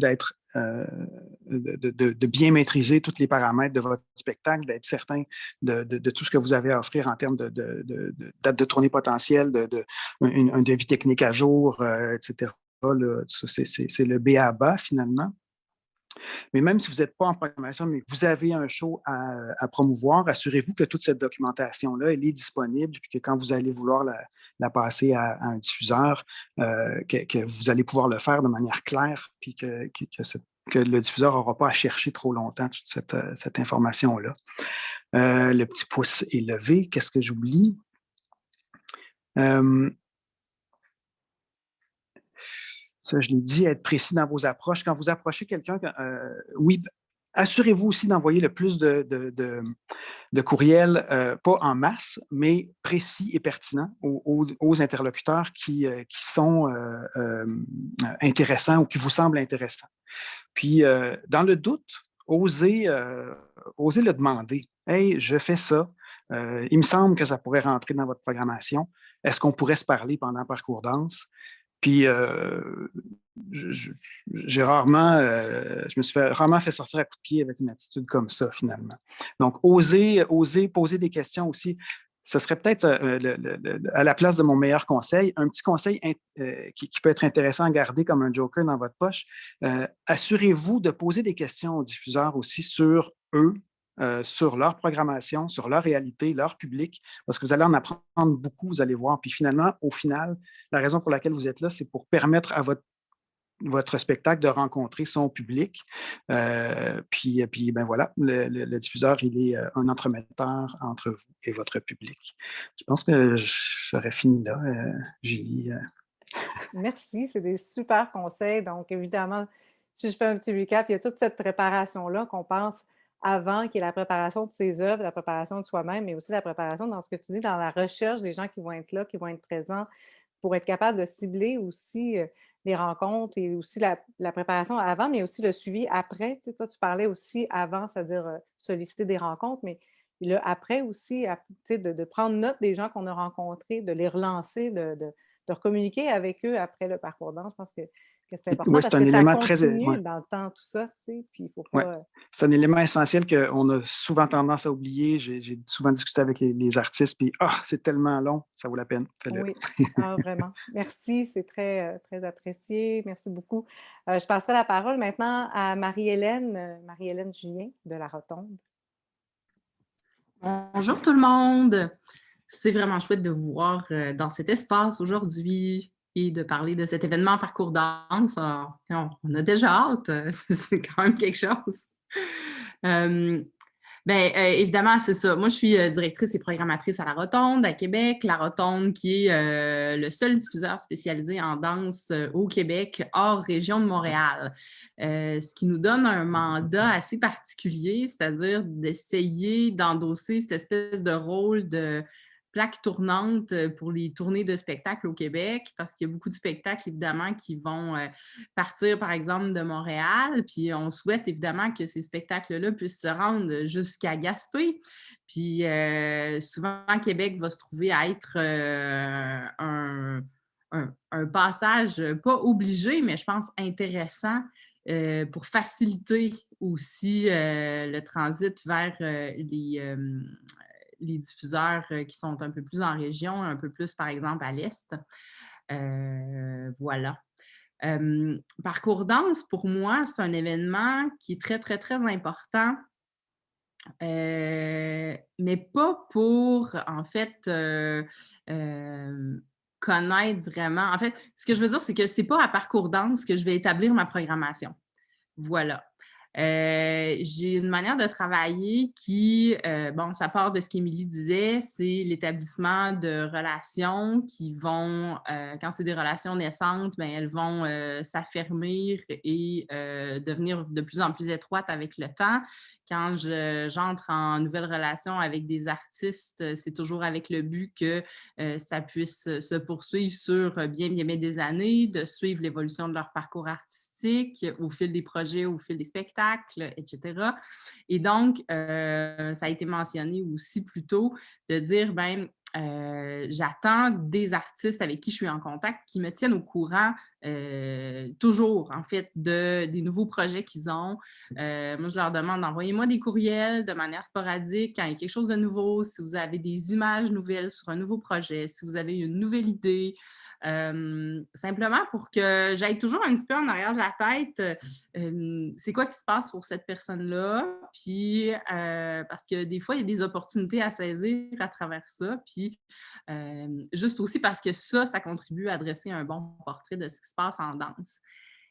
de bien maîtriser tous les paramètres de votre spectacle, d'être certain de tout ce que vous avez à offrir en termes de date de tournée potentielle, un devis technique à jour, etc. C'est le B à bas, finalement. Mais même si vous n'êtes pas en programmation, mais que vous avez un show à promouvoir, assurez-vous que toute cette documentation-là, elle est disponible, puis que quand vous allez vouloir la passer à un diffuseur, que vous allez pouvoir le faire de manière claire, puis que le diffuseur n'aura pas à chercher trop longtemps toute cette information-là. Le petit pouce est levé. Qu'est-ce que j'oublie? Ça, je l'ai dit, être précis dans vos approches. Quand vous approchez quelqu'un, oui, assurez-vous aussi d'envoyer le plus de courriels, pas en masse, mais précis et pertinents aux interlocuteurs qui sont intéressants ou qui vous semblent intéressants. Puis, dans le doute, osez le demander. « Hey, je fais ça. Il me semble que ça pourrait rentrer dans votre programmation. Est-ce qu'on pourrait se parler pendant Parcours Danse? » Puis, je me suis rarement fait sortir à coups de pied avec une attitude comme ça, finalement. Donc, oser poser des questions aussi. Ce serait peut-être à la place de mon meilleur conseil, un petit conseil qui peut être intéressant à garder comme un joker dans votre poche. Assurez-vous de poser des questions aux diffuseurs aussi sur eux, sur leur programmation, sur leur réalité, leur public, parce que vous allez en apprendre beaucoup, vous allez voir. Puis finalement, au final, la raison pour laquelle vous êtes là, c'est pour permettre à votre spectacle de rencontrer son public. Puis ben voilà, le diffuseur, il est un entremetteur entre vous et votre public. Je pense que j'aurais fini là, Julie. Merci, c'est des super conseils. Donc, évidemment, si je fais un petit recap, il y a toute cette préparation-là qu'on pense avant, qui est la préparation de ses œuvres, la préparation de soi-même, mais aussi la préparation dans ce que tu dis, dans la recherche des gens qui vont être là, qui vont être présents, pour être capable de cibler aussi les rencontres et aussi la préparation avant, mais aussi le suivi après. Tu sais, toi, tu parlais aussi avant, c'est-à-dire solliciter des rencontres, mais le après aussi, tu sais, de prendre note des gens qu'on a rencontrés, de les relancer, de recommuniquer avec eux après le parcours danse. Je pense que c'est important Oui, parce c'est un que ça élément continue très... dans le temps, tout ça, tu sais, puis il ne faut Ouais. pas... c'est un élément essentiel qu'on a souvent tendance à oublier. J'ai souvent discuté avec les artistes, puis c'est tellement long, ça vaut la peine, fais-le. Oui, vraiment. Merci, c'est très, très apprécié. Merci beaucoup. Je passerai la parole maintenant à Marie-Hélène Julien de La Rotonde. Bonjour tout le monde! C'est vraiment chouette de vous voir dans cet espace aujourd'hui et de parler de cet événement Parcours Danse. On a déjà hâte, c'est quand même quelque chose. Évidemment, c'est ça. Moi, je suis directrice et programmatrice à La Rotonde, à Québec. La Rotonde, qui est le seul diffuseur spécialisé en danse au Québec, hors région de Montréal. Ce qui nous donne un mandat assez particulier, c'est-à-dire d'essayer d'endosser cette espèce de rôle de plaque tournante pour les tournées de spectacles au Québec, parce qu'il y a beaucoup de spectacles, évidemment, qui vont partir, par exemple, de Montréal, puis on souhaite, évidemment, que ces spectacles-là puissent se rendre jusqu'à Gaspé. Puis souvent, Québec va se trouver à être un passage, pas obligé, mais je pense intéressant pour faciliter aussi le transit vers les diffuseurs qui sont un peu plus en région, un peu plus, par exemple, à l'Est. Voilà. Parcours Danse, pour moi, c'est un événement qui est très, très, très important, mais pas pour, en fait, connaître vraiment. En fait, ce que je veux dire, c'est que c'est pas à Parcours Danse que je vais établir ma programmation. Voilà. J'ai une manière de travailler qui, ça part de ce qu'Émilie disait, c'est l'établissement de relations qui vont, quand c'est des relations naissantes, elles vont s'affermir et devenir de plus en plus étroites avec le temps. Quand j'entre en nouvelle relation avec des artistes, c'est toujours avec le but que ça puisse se poursuivre sur bien des années, de suivre l'évolution de leur parcours artistique au fil des projets, au fil des spectacles, etc. Et donc, ça a été mentionné aussi plus tôt, de dire, j'attends des artistes avec qui je suis en contact qui me tiennent au courant toujours, en fait, des nouveaux projets qu'ils ont. Moi, je leur demande d'envoyer-moi des courriels de manière sporadique quand il y a quelque chose de nouveau, si vous avez des images nouvelles sur un nouveau projet, si vous avez une nouvelle idée, simplement pour que j'aille toujours un petit peu en arrière de la tête, c'est quoi qui se passe pour cette personne-là, puis parce que des fois, il y a des opportunités à saisir à travers ça, puis juste aussi parce que ça contribue à dresser un bon portrait de ce qui se passe en danse.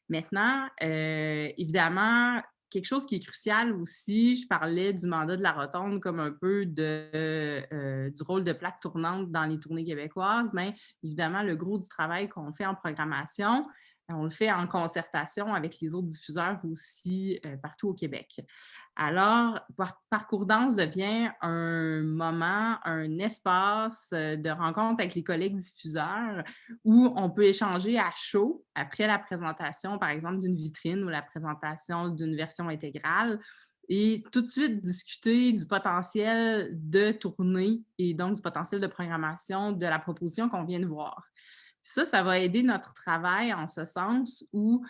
Maintenant, évidemment, quelque chose qui est crucial aussi, je parlais du mandat de La Rotonde comme un peu du rôle de plaque tournante dans les tournées québécoises, mais évidemment, le gros du travail qu'on fait en programmation, on le fait en concertation avec les autres diffuseurs aussi partout au Québec. Alors, Parcours Danse devient un moment, un espace de rencontre avec les collègues diffuseurs où on peut échanger à chaud après la présentation, par exemple, d'une vitrine ou la présentation d'une version intégrale et tout de suite discuter du potentiel de tournée et donc du potentiel de programmation de la proposition qu'on vient de voir. Ça va aider notre travail en ce sens où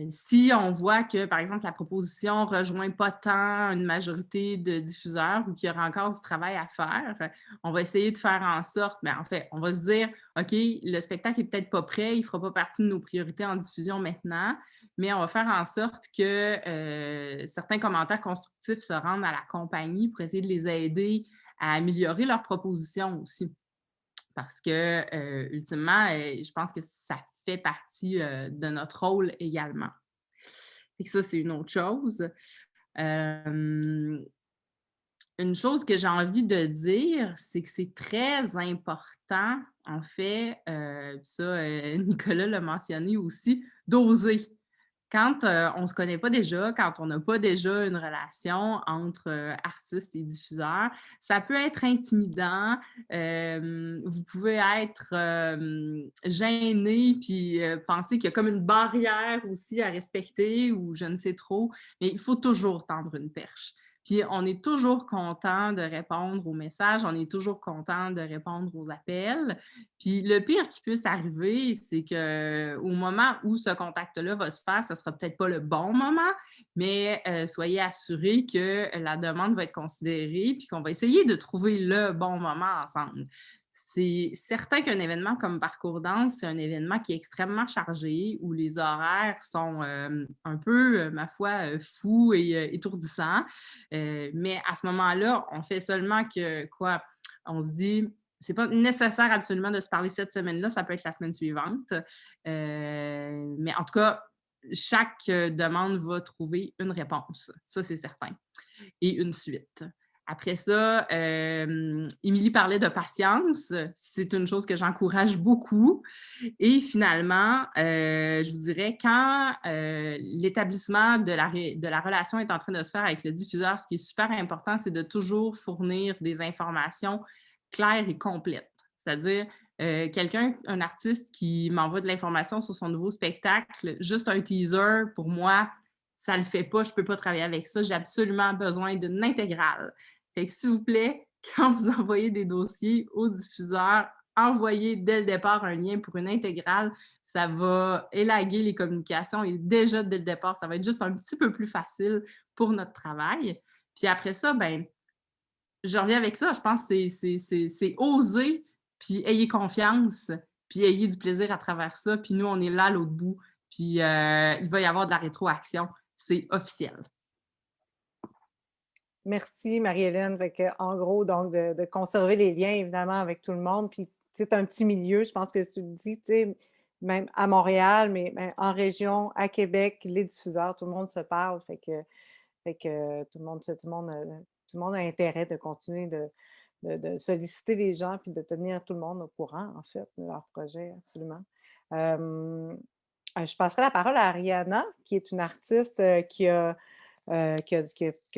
si on voit que, par exemple, la proposition ne rejoint pas tant une majorité de diffuseurs ou qu'il y aura encore du travail à faire, on va essayer de faire en sorte, en fait, on va se dire, OK, le spectacle n'est peut-être pas prêt, il ne fera pas partie de nos priorités en diffusion maintenant, mais on va faire en sorte que certains commentaires constructifs se rendent à la compagnie pour essayer de les aider à améliorer leur proposition aussi. Parce que, ultimement, je pense que ça fait partie de notre rôle également. Et ça, c'est une autre chose. Une chose que j'ai envie de dire, c'est que c'est très important, en fait, ça, Nicolas l'a mentionné aussi, d'oser. Quand on ne se connaît pas déjà, quand on n'a pas déjà une relation entre artistes et diffuseurs, ça peut être intimidant. Vous pouvez être gêné puis penser qu'il y a comme une barrière aussi à respecter ou je ne sais trop, mais il faut toujours tendre une perche. Puis on est toujours content de répondre aux messages, on est toujours content de répondre aux appels. Puis le pire qui puisse arriver, c'est qu'au moment où ce contact-là va se faire, ça ne sera peut-être pas le bon moment, mais soyez assurés que la demande va être considérée puis qu'on va essayer de trouver le bon moment ensemble. C'est certain qu'un événement comme Parcours Danse, c'est un événement qui est extrêmement chargé, où les horaires sont un peu, ma foi, fous et étourdissants. Mais à ce moment-là, on fait seulement que, quoi, on se dit, c'est pas nécessaire absolument de se parler cette semaine-là, ça peut être la semaine suivante. Mais en tout cas, chaque demande va trouver une réponse, ça c'est certain, et une suite. Après ça, Émilie parlait de patience. C'est une chose que j'encourage beaucoup. Et finalement, je vous dirais, quand l'établissement de la relation est en train de se faire avec le diffuseur, ce qui est super important, c'est de toujours fournir des informations claires et complètes. C'est-à-dire, un artiste qui m'envoie de l'information sur son nouveau spectacle, juste un teaser, pour moi, ça ne le fait pas, je ne peux pas travailler avec ça. J'ai absolument besoin d'une intégrale. Fait que s'il vous plaît, quand vous envoyez des dossiers au diffuseur, envoyez dès le départ un lien pour une intégrale. Ça va élaguer les communications et déjà dès le départ, ça va être juste un petit peu plus facile pour notre travail. Puis après ça, ben, je reviens avec ça. Je pense que c'est oser, puis ayez confiance, puis ayez du plaisir à travers ça. Puis nous, on est là à l'autre bout. Puis il va y avoir de la rétroaction. C'est officiel. Merci, Marie-Hélène. En gros, donc, de conserver les liens, évidemment, avec tout le monde. Puis, c'est un petit milieu, je pense que tu le dis, même à Montréal, mais en région, à Québec, les diffuseurs, tout le monde se parle. Fait que tout le monde a intérêt de continuer de solliciter les gens puis de tenir tout le monde au courant, en fait, de leur projet, absolument. Je passerai la parole à Ariana, qui est une artiste qui a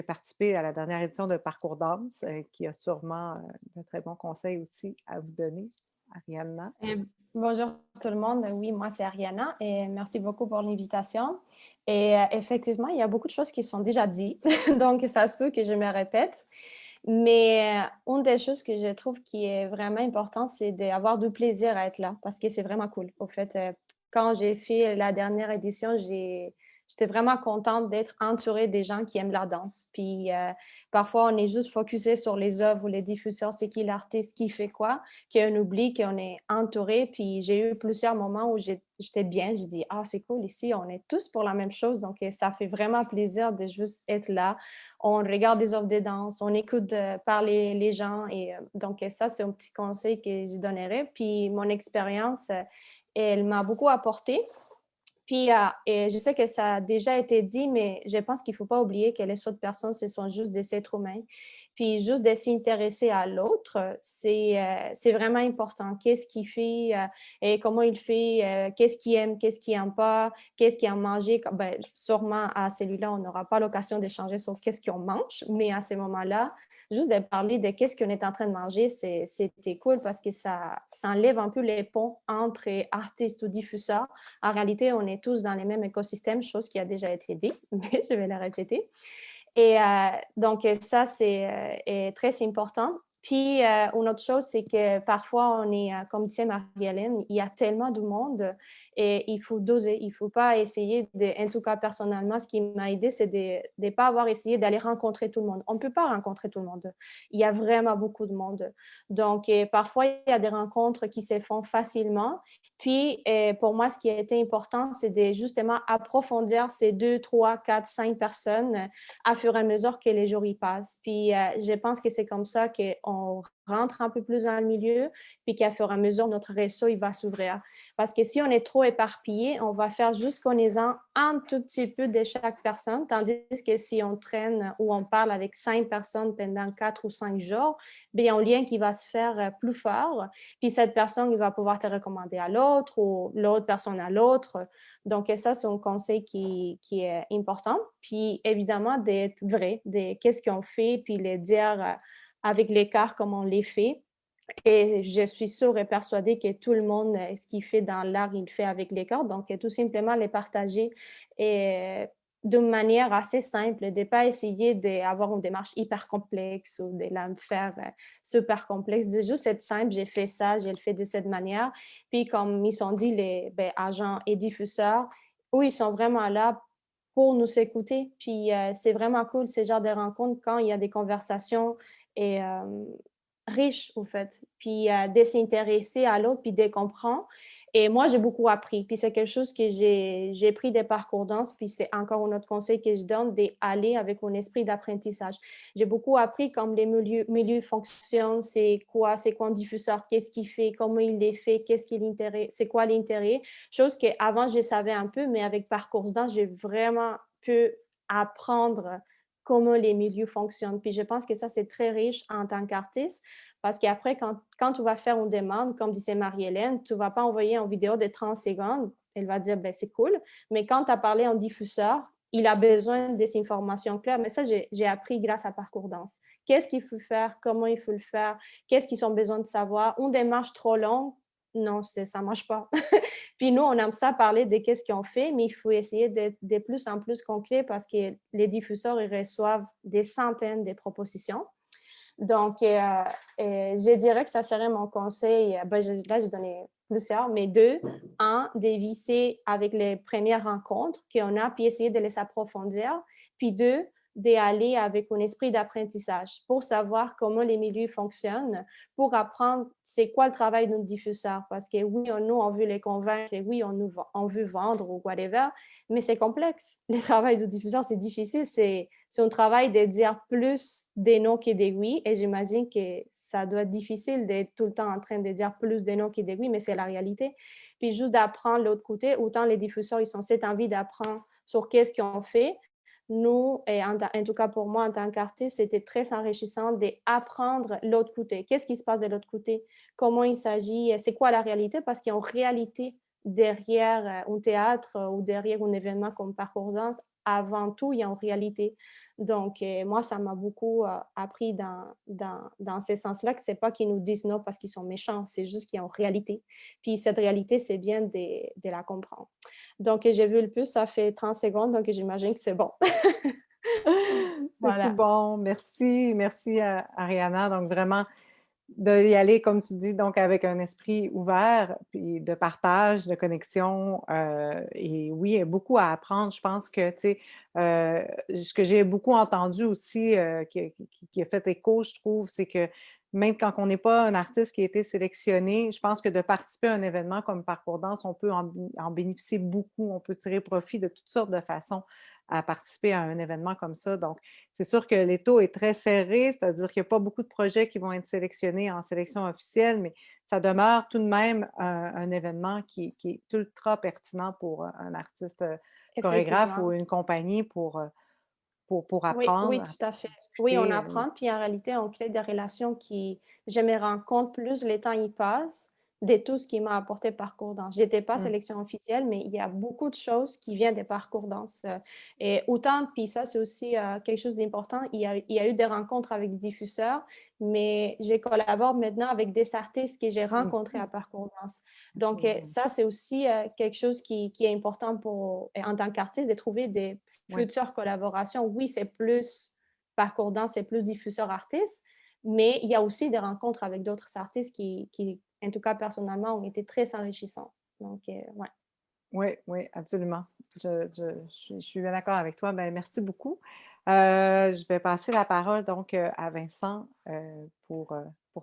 participé à la dernière édition de Parcours Danse, qui a sûrement de très bons conseils aussi à vous donner. Ariana. Bonjour tout le monde. Oui, moi c'est Ariana et merci beaucoup pour l'invitation. Et effectivement, il y a beaucoup de choses qui sont déjà dites, donc ça se peut que je me répète. Mais une des choses que je trouve qui est vraiment importante, c'est d'avoir du plaisir à être là parce que c'est vraiment cool. Au fait, quand j'ai fait la dernière édition, j'étais vraiment contente d'être entourée des gens qui aiment la danse. Puis parfois, on est juste focusé sur les œuvres ou les diffuseurs, c'est qui l'artiste, qui fait quoi, qu'on oublie qu'on est entouré. Puis j'ai eu plusieurs moments où j'étais bien. Je dis, ah, c'est cool ici, on est tous pour la même chose. Donc, ça fait vraiment plaisir de juste être là. On regarde des œuvres de danse, on écoute parler les gens. Et donc, ça, c'est un petit conseil que je donnerais. Puis mon expérience, elle m'a beaucoup apporté. Puis, et je sais que ça a déjà été dit, mais je pense qu'il ne faut pas oublier que les autres personnes, ce sont juste des êtres humains. Puis, juste de s'intéresser à l'autre, c'est vraiment important. Qu'est-ce qu'il fait et comment il fait, qu'est-ce qu'il aime, qu'est-ce qu'il n'aime pas, qu'est-ce qu'il a mangé. Ben, sûrement, à celui-là, on n'aura pas l'occasion d'échanger sur qu'est-ce qu'on mange, mais à ces moments-là, juste de parler de qu'est-ce qu'on est en train de manger, c'était cool parce que ça enlève un peu les ponts entre artistes ou diffuseurs. En réalité, on est tous dans les mêmes écosystèmes, chose qui a déjà été dit, mais je vais la répéter. Et donc, ça, c'est très important. Puis, une autre chose, c'est que parfois, on est, comme disait Marie-Hélène, il y a tellement de monde et il faut doser. Il ne faut pas essayer en tout cas, personnellement, ce qui m'a aidé, c'est de ne pas avoir essayé d'aller rencontrer tout le monde. On ne peut pas rencontrer tout le monde. Il y a vraiment beaucoup de monde. Donc, parfois, il y a des rencontres qui se font facilement. Puis, pour moi, ce qui a été important, c'est de justement approfondir ces 2, 3, 4, 5 personnes à fur et à mesure que les jours y passent. Puis, je pense que c'est comme ça qu'on rentre un peu plus dans le milieu, puis qu'à fur et à mesure, notre réseau, il va s'ouvrir. Parce que si on est trop éparpillé, on va faire juste connaissant un tout petit peu de chaque personne, tandis que si on traîne ou on parle avec 5 personnes pendant 4 ou 5 jours, bien, il y a un lien qui va se faire plus fort, puis cette personne, il va pouvoir te recommander à l'autre ou l'autre personne à l'autre. Donc, ça, c'est un conseil qui est important. Puis, évidemment, d'être vrai, de qu'est-ce qu'on fait, puis le dire avec l'écart comme on les fait. Et je suis sûre et persuadée que tout le monde, ce qu'il fait dans l'art, il le fait avec l'écart. Donc, tout simplement les partager et d'une manière assez simple, de ne pas essayer d'avoir une démarche hyper complexe ou de la faire super complexe. De juste être simple, j'ai fait ça, j'ai le fait de cette manière. Puis comme ils sont dit, les agents et diffuseurs, oui, ils sont vraiment là pour nous écouter. Puis c'est vraiment cool, ce genre de rencontres, quand il y a des conversations et, riches, au fait. Puis de s'intéresser à l'autre, puis de comprendre. Et moi, j'ai beaucoup appris. Puis c'est quelque chose que j'ai pris des parcours danse, puis c'est encore un autre conseil que je donne, d'aller avec un esprit d'apprentissage. J'ai beaucoup appris comme les milieux fonctionnent, c'est quoi un diffuseur, qu'est-ce qu'il fait, comment il les fait, qu'est-ce qui l'intérêt, c'est quoi l'intérêt. Chose qu'avant, je savais un peu, mais avec parcours danse, j'ai vraiment pu apprendre comment les milieux fonctionnent. Puis je pense que ça, c'est très riche en tant qu'artiste, parce qu'après, quand tu vas faire une demande, comme disait Marie-Hélène, tu ne vas pas envoyer une vidéo de 30 secondes. Elle va dire, ben, c'est cool. Mais quand tu as parlé en diffuseur, il a besoin de ces informations claires. Mais ça, j'ai appris grâce à Parcours Danse. Qu'est-ce qu'il faut faire? Comment il faut le faire? Qu'est-ce qu'ils ont besoin de savoir? Une démarche trop longue? Non, ça ne marche pas. Puis nous, on aime ça parler de qu'est-ce qu'ils ont fait, mais il faut essayer d'être de plus en plus concret parce que les diffuseurs, ils reçoivent des centaines de propositions. Donc, je dirais que ça serait mon conseil. Ben, là, j'ai donné plusieurs, mais deux. Un, d'éviter avec les premières rencontres qu'on a, puis essayer de les approfondir. Puis deux, d'aller avec un esprit d'apprentissage pour savoir comment les milieux fonctionnent, pour apprendre c'est quoi le travail d'un diffuseur. Parce que oui, nous, on veut les convaincre, et oui, on veut vendre ou whatever, mais c'est complexe. Le travail de diffuseur, c'est difficile. C'est un travail de dire plus des non que des oui. Et j'imagine que ça doit être difficile d'être tout le temps en train de dire plus des non que des oui, mais c'est la réalité. Puis juste d'apprendre l'autre côté, autant les diffuseurs, ils ont cette envie d'apprendre sur qu'est-ce qu'ils ont fait. Nous, et en tout cas pour moi en tant qu'artiste, c'était très enrichissant d'apprendre l'autre côté. Qu'est-ce qui se passe de l'autre côté? Comment il s'agit? C'est quoi la réalité? Parce qu'il y a une réalité derrière un théâtre ou derrière un événement comme Parcours Danse. Avant tout, il y a une réalité. Donc, moi, ça m'a beaucoup appris dans ce sens-là, que ce n'est pas qu'ils nous disent non parce qu'ils sont méchants, c'est juste qu'il y a une réalité. Puis cette réalité, c'est bien de la comprendre. Donc, j'ai vu le plus, ça fait 30 secondes, donc j'imagine que c'est bon. C'est tout bon. Merci. Merci, Ariana. Donc, vraiment, d'y aller, comme tu dis, donc avec un esprit ouvert, puis de partage, de connexion. Et oui, il y a beaucoup à apprendre. Je pense que, tu sais, ce que j'ai beaucoup entendu aussi, qui a fait écho, je trouve, c'est que même quand on n'est pas un artiste qui a été sélectionné, je pense que de participer à un événement comme Parcours Danse, on peut en bénéficier beaucoup, on peut tirer profit de toutes sortes de façons à participer à un événement comme ça. Donc, c'est sûr que l'étau est très serré, c'est-à-dire qu'il n'y a pas beaucoup de projets qui vont être sélectionnés en sélection officielle, mais ça demeure tout de même un événement qui est ultra pertinent pour un artiste chorégraphe ou une compagnie pour apprendre. Oui, tout à fait. Oui, on apprend, puis en réalité, on crée des relations qui, je me rends compte plus le temps y passe, de tout ce qui m'a apporté Parcours Danse. Je n'étais pas sélection officielle, mais il y a beaucoup de choses qui viennent des Parcours Danse. Et autant, puis ça, c'est aussi quelque chose d'important, il y a eu des rencontres avec des diffuseurs, mais je collabore maintenant avec des artistes que j'ai rencontrés à Parcours Danse. Donc, ça, c'est aussi quelque chose qui est important en tant qu'artiste, de trouver des futures collaborations. Oui, c'est plus Parcours Danse, c'est plus diffuseur-artiste, mais il y a aussi des rencontres avec d'autres artistes qui, en tout cas personnellement, ont été très enrichissants. Donc, ouais. Oui, absolument. Je suis bien d'accord avec toi. Ben, merci beaucoup. Je vais passer la parole donc à Vincent pour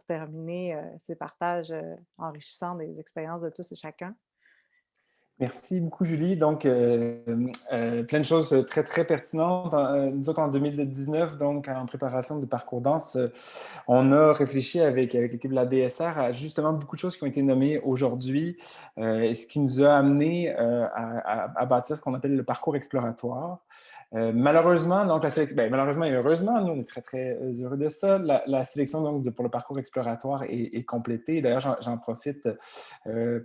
terminer ces partages enrichissants des expériences de tous et chacun. Merci beaucoup, Julie. Donc, plein de choses très, très pertinentes. Nous autres, en 2019, donc en préparation de Parcours Danse, on a réfléchi avec l'équipe de la DSR à justement beaucoup de choses qui ont été nommées aujourd'hui, et ce qui nous a amené à bâtir ce qu'on appelle le parcours exploratoire. Malheureusement, donc malheureusement et heureusement, nous on est très très heureux de ça. La sélection donc pour le parcours exploratoire est complétée. D'ailleurs, j'en profite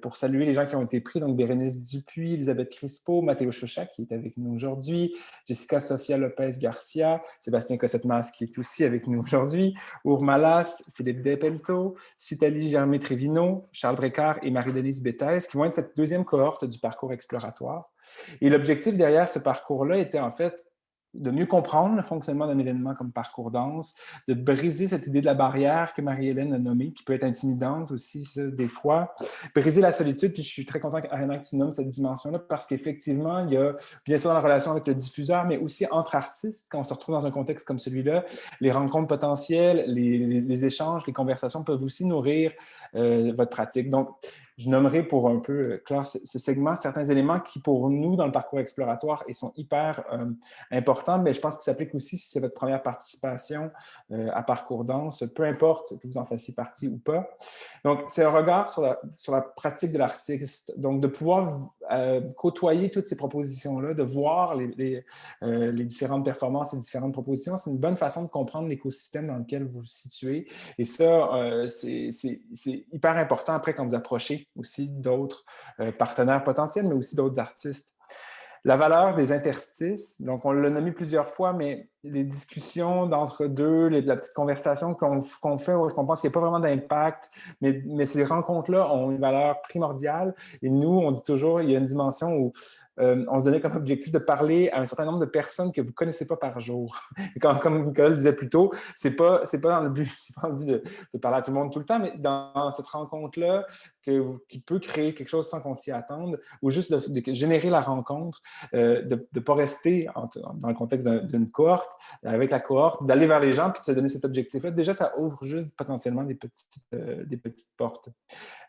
pour saluer les gens qui ont été pris. Donc Bérénice Dupuis, Elisabeth Crispo, Mathéo Chauchat qui est avec nous aujourd'hui, Jessica Sofia Lopez-Garcia, Sébastien Cossette-Mas qui est aussi avec nous aujourd'hui, Ourmalas, Philippe Despelto, Citali Germé-Trévino, Charles Brécard et Marie-Denise Béthez qui vont être cette deuxième cohorte du parcours exploratoire. Et l'objectif derrière ce parcours-là était en fait de mieux comprendre le fonctionnement d'un événement comme Parcours Danse, de briser cette idée de la barrière que Marie-Hélène a nommée, qui peut être intimidante aussi, ça, des fois, briser la solitude, puis je suis très content, Ariana, que tu nommes cette dimension-là, parce qu'effectivement, il y a, bien sûr, dans la relation avec le diffuseur, mais aussi entre artistes, quand on se retrouve dans un contexte comme celui-là, les rencontres potentielles, les échanges, les conversations peuvent aussi nourrir votre pratique. Donc, je nommerai pour un peu clore ce segment certains éléments qui, pour nous, dans le parcours exploratoire, ils sont hyper importants, mais je pense que ça s'applique aussi si c'est votre première participation à Parcours Danse, peu importe que vous en fassiez partie ou pas. Donc, c'est un regard sur la pratique de l'artiste. Donc, de pouvoir côtoyer toutes ces propositions-là, de voir les différentes performances et différentes propositions, c'est une bonne façon de comprendre l'écosystème dans lequel vous vous situez. Et ça, c'est hyper important après quand vous approchez aussi d'autres partenaires potentiels, mais aussi d'autres artistes. La valeur des interstices, donc on l'a nommé plusieurs fois, mais les discussions d'entre deux, la petite conversation qu'on fait où on pense qu'il n'y a pas vraiment d'impact, mais ces rencontres-là ont une valeur primordiale. Et nous, on dit toujours, il y a une dimension où on se donnait comme objectif de parler à un certain nombre de personnes que vous ne connaissez pas par jour. Et comme Nicolas le disait plus tôt, c'est pas dans le but, c'est pas dans le but de parler à tout le monde tout le temps, mais dans cette rencontre-là qui peut créer quelque chose sans qu'on s'y attende, ou juste de générer la rencontre, de ne pas rester dans le contexte d'une cohorte, avec la cohorte, d'aller vers les gens puis de se donner cet objectif-là. Déjà, ça ouvre juste potentiellement des petites portes.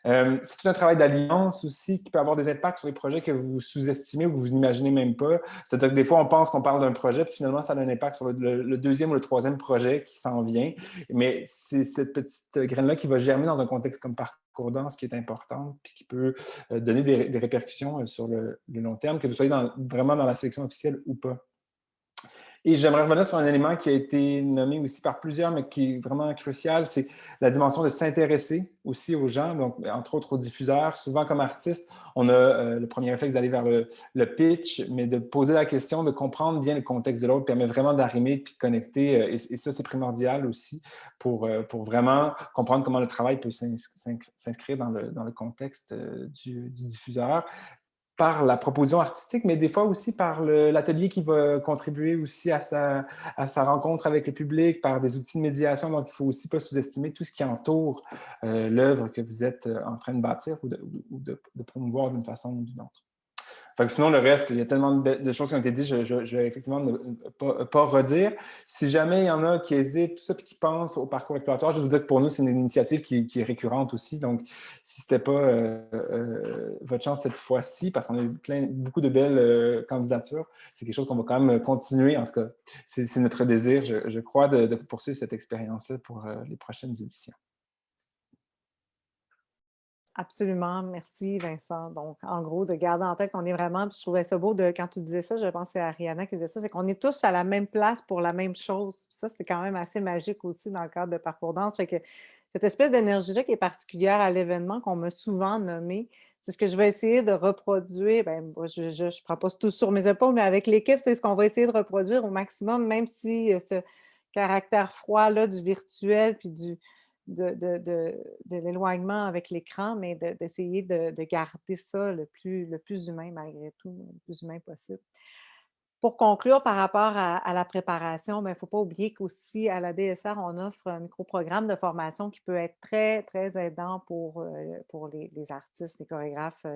C'est tout un travail d'alliance aussi qui peut avoir des impacts sur les projets que vous sous-estimez ou que vous n'imaginez même pas. C'est-à-dire que des fois, on pense qu'on parle d'un projet, puis finalement, ça a un impact sur le deuxième ou le troisième projet qui s'en vient. Mais c'est cette petite graine-là qui va germer dans un contexte comme Parcours Danse qui est importante, puis qui peut donner des répercussions sur le long terme, que vous soyez vraiment dans la sélection officielle ou pas. Et j'aimerais revenir sur un élément qui a été nommé aussi par plusieurs, mais qui est vraiment crucial, c'est la dimension de s'intéresser aussi aux gens, donc entre autres aux diffuseurs. Souvent, comme artiste, on a le premier réflexe d'aller vers le pitch, mais de poser la question, de comprendre bien le contexte de l'autre, permet vraiment d'arrimer puis de connecter. Et ça, c'est primordial aussi pour vraiment comprendre comment le travail peut s'inscrire dans le contexte du diffuseur, par la proposition artistique, mais des fois aussi par l'atelier qui va contribuer aussi à sa rencontre avec le public, par des outils de médiation. Donc, il ne faut aussi pas sous-estimer tout ce qui entoure l'œuvre que vous êtes en train de bâtir ou de promouvoir d'une façon ou d'une autre. Fait que sinon, le reste, il y a tellement de choses qui ont été dites, je vais effectivement ne pas redire. Si jamais il y en a qui hésitent, tout ça, puis qui pensent au parcours exploratoire, je vais vous dire que pour nous, c'est une initiative qui est récurrente aussi. Donc, si ce n'était pas votre chance cette fois-ci, parce qu'on a eu beaucoup de belles candidatures, c'est quelque chose qu'on va quand même continuer. En tout cas, c'est notre désir, je crois, de poursuivre cette expérience-là pour les prochaines éditions. Absolument, merci Vincent. Donc, en gros, de garder en tête qu'on est vraiment, puis je trouvais ça beau quand tu disais ça, je pense que c'est Ariana qui disait ça, c'est qu'on est tous à la même place pour la même chose. Ça, c'est quand même assez magique aussi dans le cadre de Parcours Danse. Fait que cette espèce d'énergie-là qui est particulière à l'événement qu'on m'a souvent nommé, c'est ce que je vais essayer de reproduire. Bien, moi, je ne prends pas tout sur mes épaules, mais avec l'équipe, c'est ce qu'on va essayer de reproduire au maximum, même si ce caractère froid-là du virtuel puis de l'éloignement avec l'écran, mais d'essayer de garder ça le plus humain malgré tout, le plus humain possible. Pour conclure par rapport à la préparation, il ne faut pas oublier qu'aussi à la DSR, on offre un micro-programme de formation qui peut être très, très aidant pour les artistes, les chorégraphes,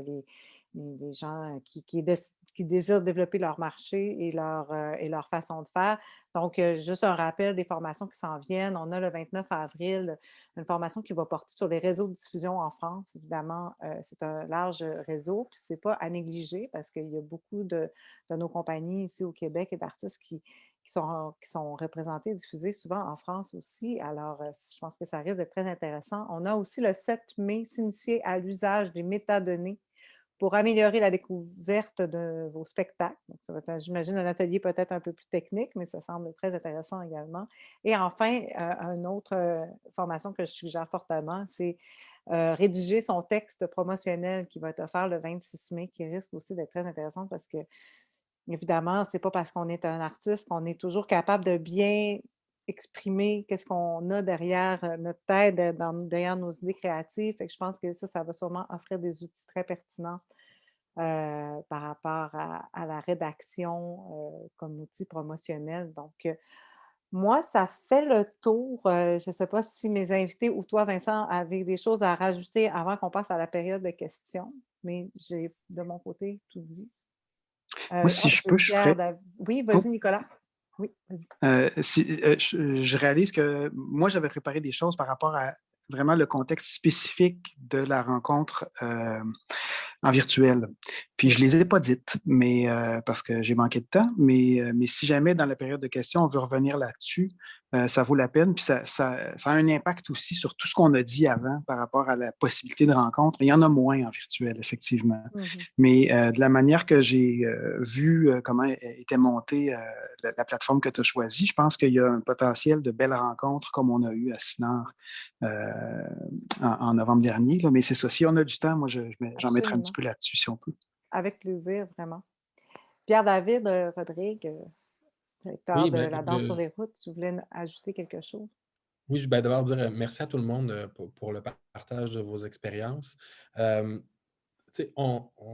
les gens qui désirent développer leur marché et leur façon de faire. Donc, juste un rappel des formations qui s'en viennent. On a le 29 avril une formation qui va porter sur les réseaux de diffusion en France. Évidemment, c'est un large réseau, puis ce n'est pas à négliger parce qu'il y a beaucoup de nos compagnies ici au Québec et d'artistes qui sont représentés et diffusés souvent en France aussi. Alors, je pense que ça risque d'être très intéressant. On a aussi le 7 mai, s'initier à l'usage des métadonnées pour améliorer la découverte de vos spectacles. Donc, ça va être, j'imagine, un atelier peut-être un peu plus technique, mais ça semble très intéressant également. Et enfin, une autre formation que je suggère fortement, c'est rédiger son texte promotionnel qui va être offert le 26 mai, qui risque aussi d'être très intéressant parce que, évidemment, ce n'est pas parce qu'on est un artiste qu'on est toujours capable de bien exprimer qu'est-ce qu'on a derrière notre tête, derrière nos idées créatives. Fait que je pense que ça va sûrement offrir des outils très pertinents par rapport à la rédaction comme outil promotionnel. Donc, moi, ça fait le tour. Je ne sais pas si mes invités ou toi, Vincent, avez des choses à rajouter avant qu'on passe à la période de questions, mais j'ai de mon côté tout dit. Moi, si je J'ai peux, je Pierre ferais. Dav- Oui, Oh, vas-y, Nicolas. Oui, vas-y. je réalise que moi, j'avais préparé des choses par rapport à vraiment le contexte spécifique de la rencontre en virtuel. Puis je ne les ai pas dites, mais, parce que j'ai manqué de temps, mais si jamais dans la période de questions, on veut revenir là-dessus, ça vaut la peine. Puis ça a un impact aussi sur tout ce qu'on a dit avant par rapport à la possibilité de rencontre. Il y en a moins en virtuel, effectivement. Mhm. Mais de la manière que j'ai vu comment était montée la plateforme que tu as choisie, je pense qu'il y a un potentiel de belles rencontres comme on a eu à Sinard en novembre dernier. Là. Mais c'est ça, si on a du temps, moi, j'en mettrai un petit Absolument. peu là-dessus si on peut. Avec plaisir, vraiment. Pierre-David Rodrigue, directeur Oui, de ben, La danse sur les routes, tu voulais ajouter quelque chose? oui, ben, d'abord dire merci à tout le monde pour le partage de vos expériences. Tu sais,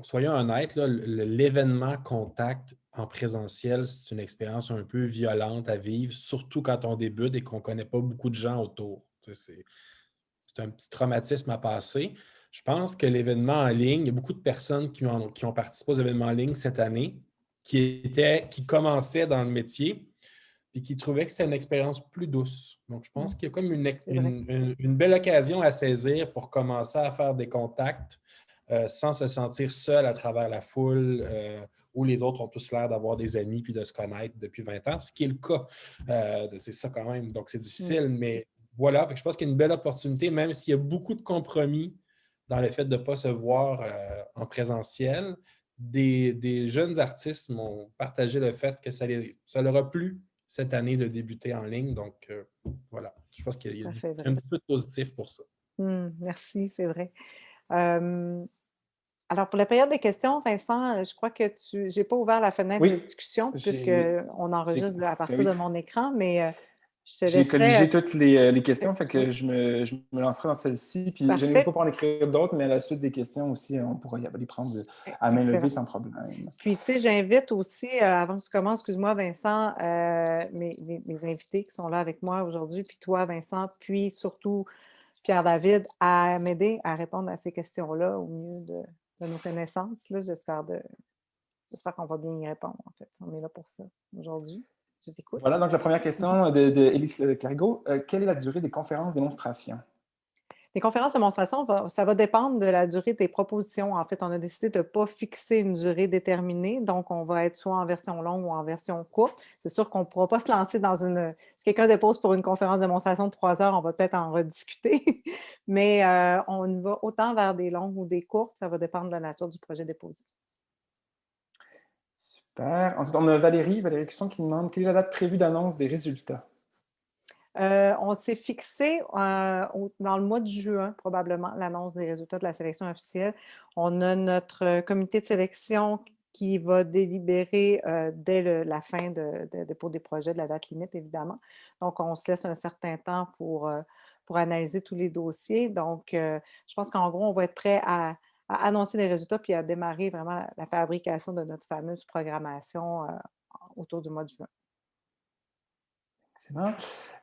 soyons honnêtes, là, l'événement contact en présentiel, c'est une expérience un peu violente à vivre, surtout quand on débute et qu'on ne connaît pas beaucoup de gens autour. Tu sais, c'est un petit traumatisme à passer. Je pense que l'événement en ligne, il y a beaucoup de personnes qui ont participé aux événements en ligne cette année, qui commençaient dans le métier et qui trouvaient que c'était une expérience plus douce. Donc, je pense qu'il y a comme C'est vrai. une belle occasion à saisir pour commencer à faire des contacts sans se sentir seul à travers la foule où les autres ont tous l'air d'avoir des amis puis de se connaître depuis 20 ans, ce qui est le cas. C'est ça quand même. Donc, c'est difficile, mais voilà. Fait que je pense qu'il y a une belle opportunité, même s'il y a beaucoup de compromis dans le fait de ne pas se voir en présentiel. Des jeunes artistes m'ont partagé le fait que ça leur a plu cette année de débuter en ligne. Donc, voilà. Je pense qu'il y a Tout à fait vrai. un petit peu de positif pour ça. Merci, c'est vrai. Alors, pour la période des questions, Vincent, je crois que je n'ai pas ouvert la fenêtre de Oui, discussion j'ai puisqu'on enregistre à ben partir de oui. mon écran, mais je te J'ai laisserai. colligé toutes les questions, fait que Oui, je me lancerai dans celle-ci. Puis je n'hésite parfait. pas pour en écrire d'autres, mais à la suite des questions aussi, on pourra les prendre à main levée Excellent. sans problème. Puis, tu sais, j'invite aussi, avant que tu commences, excuse-moi, Vincent, mes invités qui sont là avec moi aujourd'hui, puis toi, Vincent, puis surtout Pierre-David, à m'aider à répondre à ces questions-là au mieux de nos connaissances. Là, j'espère qu'on va bien y répondre, en fait. On est là pour ça aujourd'hui. Je t'écoute. Voilà, donc la première question de Élise Clarigot. Quelle est la durée des conférences démonstrations? Les conférences de démonstration, ça va dépendre de la durée des propositions. En fait, on a décidé de ne pas fixer une durée déterminée, donc on va être soit en version longue ou en version courte. C'est sûr qu'on ne pourra pas se lancer dans une... Si quelqu'un dépose pour une conférence de démonstration de 3 heures, on va peut-être en rediscuter, mais on y va autant vers des longues ou des courtes, ça va dépendre de la nature du projet déposé. Super. Ensuite, on a Valérie Cusson qui demande quelle est la date prévue d'annonce des résultats? On s'est fixé dans le mois de juin, probablement, l'annonce des résultats de la sélection officielle. On a notre comité de sélection qui va délibérer dès la fin de dépôt des projets, de la date limite, évidemment. Donc, on se laisse un certain temps pour analyser tous les dossiers. Donc, je pense qu'en gros, on va être prêt à annoncer les résultats puis à démarrer vraiment la fabrication de notre fameuse programmation autour du mois de juin. Excellent.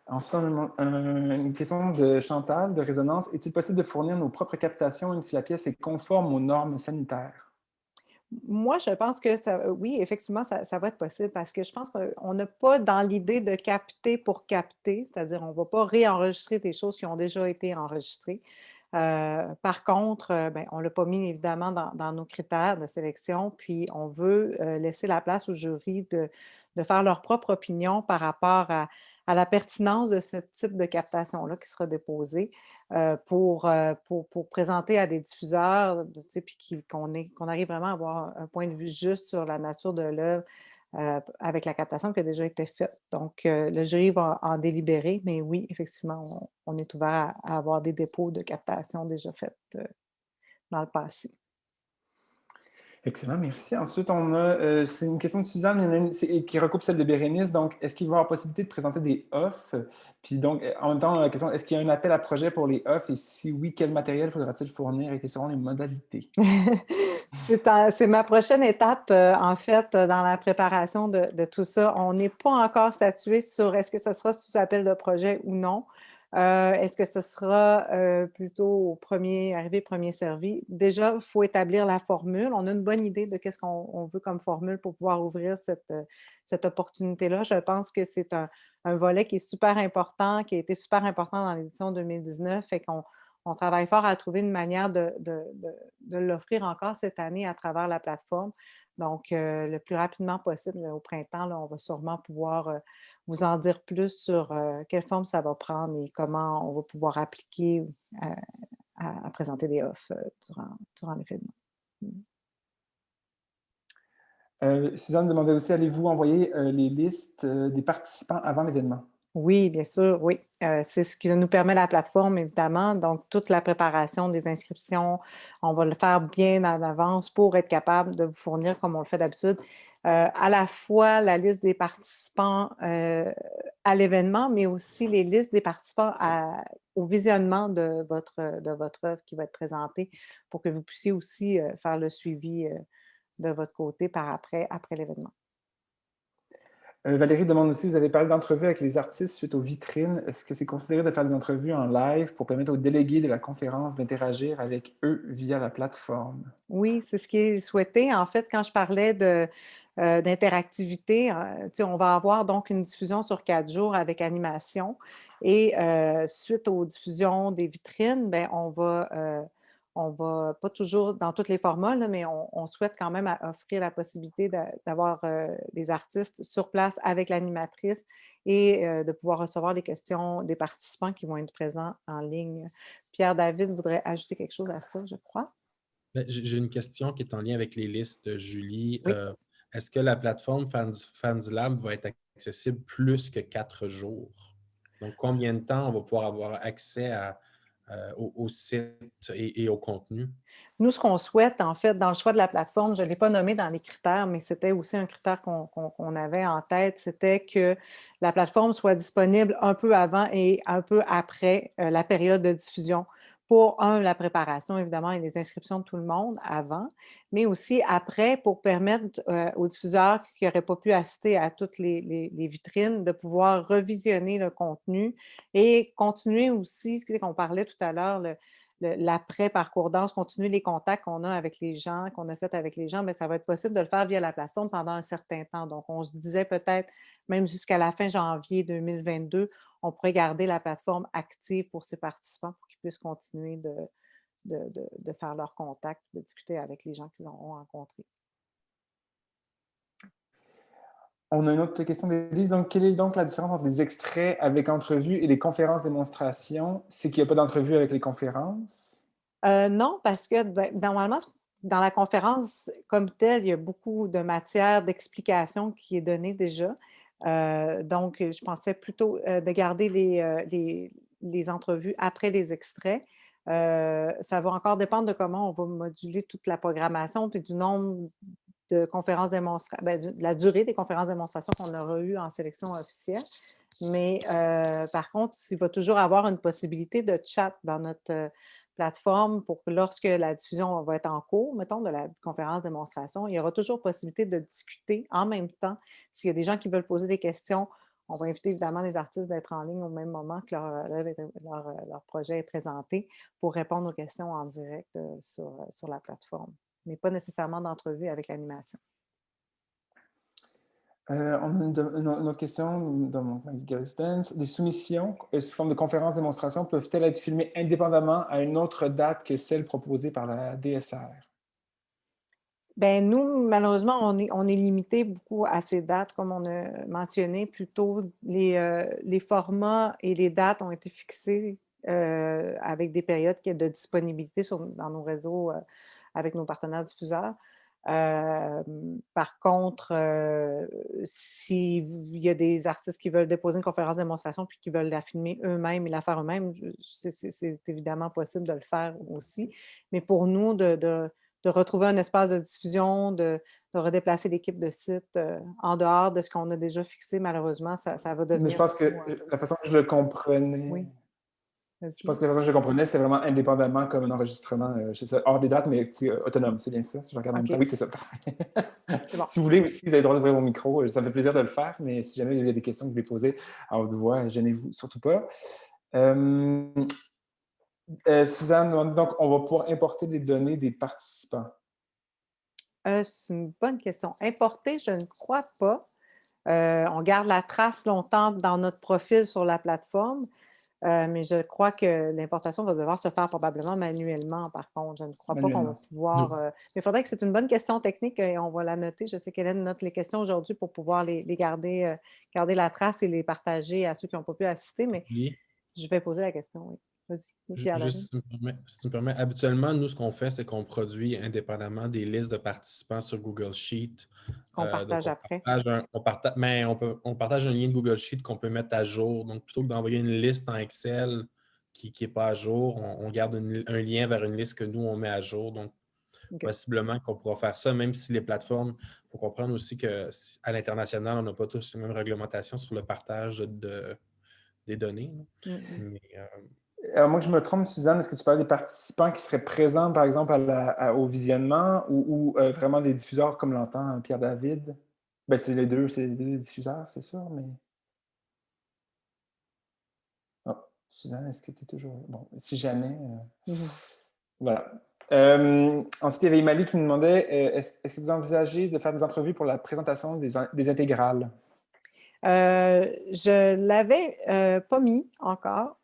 Ensuite, on a une question de Chantal, de Résonance. Est-il possible de fournir nos propres captations même si la pièce est conforme aux normes sanitaires? Moi, je pense que oui, effectivement, ça va être possible parce que je pense qu'on n'a pas dans l'idée de capter pour capter, c'est-à-dire on ne va pas réenregistrer des choses qui ont déjà été enregistrées. Par contre, on ne l'a pas mis évidemment dans nos critères de sélection, puis on veut laisser la place au jury de faire leur propre opinion par rapport à la pertinence de ce type de captation-là qui sera déposée pour présenter à des diffuseurs, puis qu'on arrive vraiment à avoir un point de vue juste sur la nature de l'œuvre avec la captation qui a déjà été faite. Donc, le jury va en délibérer, mais oui, effectivement, on est ouvert à avoir des dépôts de captation déjà faits dans le passé. Excellent, merci. Ensuite, on a, c'est une question de Suzanne, il y en a une qui recoupe celle de Bérénice. Donc, est-ce qu'il va y avoir possibilité de présenter des offs? Puis donc, en même temps, la question, est-ce qu'il y a un appel à projet pour les offs? Et si oui, quel matériel faudra-t-il fournir et quelles seront les modalités? C'est ma prochaine étape, en fait, dans la préparation de tout ça. On n'est pas encore statué sur est-ce que ce sera sous appel de projet ou non. Est-ce que ce sera plutôt au premier arrivé, premier servi? Déjà, il faut établir la formule. On a une bonne idée de qu'est-ce qu'on veut comme formule pour pouvoir ouvrir cette opportunité-là. Je pense que c'est un volet qui est super important, qui a été super important dans l'édition 2019 et on travaille fort à trouver une manière de l'offrir encore cette année à travers la plateforme. Donc, le plus rapidement possible, au printemps, là, on va sûrement pouvoir vous en dire plus sur quelle forme ça va prendre et comment on va pouvoir appliquer à présenter des offres durant l'événement. Suzanne demandait aussi, allez-vous envoyer les listes des participants avant l'événement? Oui, bien sûr, oui. C'est ce qui nous permet la plateforme, évidemment. Donc, toute la préparation des inscriptions, on va le faire bien en avance pour être capable de vous fournir, comme on le fait d'habitude, à la fois la liste des participants à l'événement, mais aussi les listes des participants au visionnement de votre œuvre qui va être présentée pour que vous puissiez aussi faire le suivi de votre côté après l'événement. Valérie demande aussi, vous avez parlé d'entrevues avec les artistes suite aux vitrines. Est-ce que c'est considéré de faire des entrevues en live pour permettre aux délégués de la conférence d'interagir avec eux via la plateforme? Oui, c'est ce qui est souhaité. En fait, quand je parlais d'interactivité, on va avoir donc une diffusion sur 4 jours avec animation. Et suite aux diffusions des vitrines, ben, on va pas toujours dans tous les formats, là, mais on souhaite quand même offrir la possibilité d'avoir les artistes sur place avec l'animatrice et de pouvoir recevoir les questions des participants qui vont être présents en ligne. Pierre-David voudrait ajouter quelque chose à ça, je crois. J'ai une question qui est en lien avec les listes, Julie. Oui. Est-ce que la plateforme FansLab va être accessible plus que 4 jours? Donc, combien de temps on va pouvoir avoir accès au site et au contenu? Nous, ce qu'on souhaite, en fait, dans le choix de la plateforme, je ne l'ai pas nommé dans les critères, mais c'était aussi un critère qu'on avait en tête, c'était que la plateforme soit disponible un peu avant et un peu après la période de diffusion pour, la préparation, évidemment, et les inscriptions de tout le monde avant, mais aussi après pour permettre aux diffuseurs qui n'auraient pas pu assister à toutes les vitrines de pouvoir revisionner le contenu et continuer aussi, ce qu'on parlait tout à l'heure, l'après-parcours danse, continuer les contacts qu'on a avec les gens, qu'on a fait avec les gens, mais ça va être possible de le faire via la plateforme pendant un certain temps. Donc, on se disait peut-être, même jusqu'à la fin janvier 2022, on pourrait garder la plateforme active pour ces participants pour qu'ils puissent continuer de faire leurs contacts, de discuter avec les gens qu'ils auront rencontrés. On a une autre question d'Élise. Donc, quelle est donc la différence entre les extraits avec entrevue et les conférences démonstration? C'est qu'il n'y a pas d'entrevue avec les conférences? Non, parce que normalement, dans la conférence comme telle, il y a beaucoup de matière d'explication qui est donnée déjà. Donc, je pensais plutôt de garder les entrevues après les extraits. Ça va encore dépendre de comment on va moduler toute la programmation et du nombre de conférences démonstrations, de la durée des conférences démonstrations qu'on aura eues en sélection officielle. Mais par contre, il va toujours avoir une possibilité de chat dans notre plateforme pour que lorsque la diffusion va être en cours, mettons, de la conférence démonstration, il y aura toujours possibilité de discuter en même temps. S'il y a des gens qui veulent poser des questions, on va inviter évidemment les artistes d'être en ligne au même moment que leur projet est présenté pour répondre aux questions en direct sur la plateforme, mais pas nécessairement d'entrevue avec l'animation. On a une autre question dans Girls Dance. Les soumissions sous forme de conférences démonstration peuvent-elles être filmées indépendamment à une autre date que celle proposée par la DSR? Bien, nous, malheureusement, on est limité beaucoup à ces dates, comme on a mentionné plus tôt. Les formats et les dates ont été fixés avec des périodes de disponibilité dans nos réseaux avec nos partenaires diffuseurs. Par contre, s'il y a des artistes qui veulent déposer une conférence de démonstration puis qui veulent la filmer eux-mêmes et la faire eux-mêmes, c'est évidemment possible de le faire aussi. Mais pour nous, de retrouver un espace de diffusion, de redéplacer l'équipe de site en dehors de ce qu'on a déjà fixé, malheureusement, ça va devenir... Mais je pense que la façon que je le comprenais... Oui. Je pense que la façon que je comprenais, c'était vraiment indépendamment comme un enregistrement, hors des dates, mais autonome. C'est bien ça, si je regarde en même temps. OK. Oui, c'est ça. C'est bon. Si vous voulez aussi, vous avez le droit d'ouvrir vos micros. Ça me fait plaisir de le faire, mais si jamais il y a des questions que vous voulez poser à haute voix, gênez-vous surtout pas. Suzanne, donc, on va pouvoir importer les données des participants. C'est une bonne question. Importer, je ne crois pas. On garde la trace longtemps dans notre profil sur la plateforme, mais je crois que l'importation va devoir se faire probablement manuellement, par contre. Je ne crois pas qu'on va Manuellement. pouvoir... mais il faudrait que c'est une bonne question technique et on va la noter. Je sais qu'Hélène note les questions aujourd'hui pour pouvoir les garder, garder la trace et les partager à ceux qui n'ont pas pu assister, mais Oui. je vais poser la question, oui. Vas-y, Pierre-David. Juste, si tu me permets, habituellement, nous, ce qu'on fait, c'est qu'on produit indépendamment des listes de participants sur Google Sheet. Qu'on partage après. On partage un lien de Google Sheet qu'on peut mettre à jour. Donc, plutôt que d'envoyer une liste en Excel qui n'est pas à jour, on garde un lien vers une liste que nous, on met à jour. Donc, possiblement qu'on pourra faire ça, même si les plateformes, il faut comprendre aussi qu'à l'international, on n'a pas tous les mêmes réglementations sur le partage des données. Mais, Alors, moi, que je me trompe, Suzanne, est-ce que tu parles des participants qui seraient présents, par exemple, au visionnement ou vraiment des diffuseurs, comme l'entend Pierre-David? Ben, c'est les deux diffuseurs, c'est sûr, mais... Oh, Suzanne, est-ce que tu es toujours... Bon, si jamais... Voilà. Ensuite, il y avait Imali qui nous demandait, est-ce que vous envisagez de faire des entrevues pour la présentation des intégrales? Je ne l'avais pas mis encore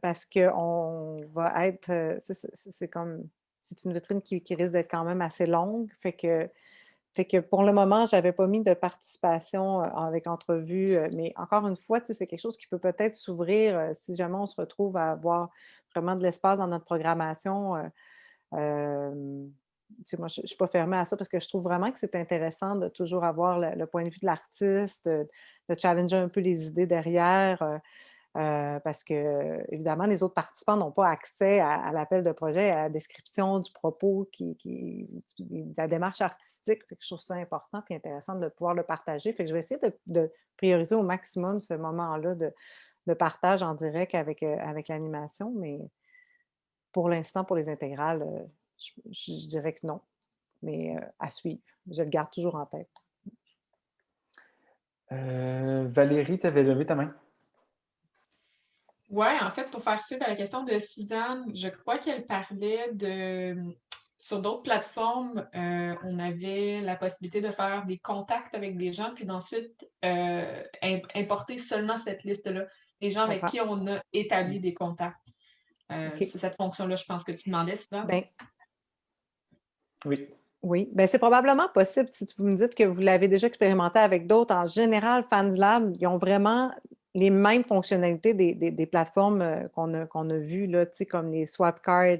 parce qu'on va être... c'est une vitrine qui risque d'être quand même assez longue. Fait que pour le moment, je n'avais pas mis de participation avec entrevue. Mais encore une fois, c'est quelque chose qui peut peut-être s'ouvrir si jamais on se retrouve à avoir vraiment de l'espace dans notre programmation. Moi, je ne suis pas fermée à ça parce que je trouve vraiment que c'est intéressant de toujours avoir le point de vue de l'artiste, de challenger un peu les idées derrière, parce que, évidemment, les autres participants n'ont pas accès à l'appel de projet, à la description du propos, de la démarche artistique. Fait que je trouve ça important et intéressant de pouvoir le partager. Fait que je vais essayer de prioriser au maximum ce moment-là de partage en direct avec l'animation, mais pour l'instant, pour les intégrales, je dirais que non, mais à suivre. Je le garde toujours en tête. Valérie, tu avais levé ta main. Oui, en fait, pour faire suite à la question de Suzanne, je crois qu'elle parlait de... Sur d'autres plateformes, on avait la possibilité de faire des contacts avec des gens, puis d'ensuite importer seulement cette liste-là, les gens avec qui on a établi des contacts. Okay. C'est cette fonction-là, je pense, que tu demandais, Suzanne? Oui. Oui, bien, c'est probablement possible si vous me dites que vous l'avez déjà expérimenté avec d'autres. En général, FansLab, ils ont vraiment les mêmes fonctionnalités des plateformes qu'on a vues, là, comme les Swapcards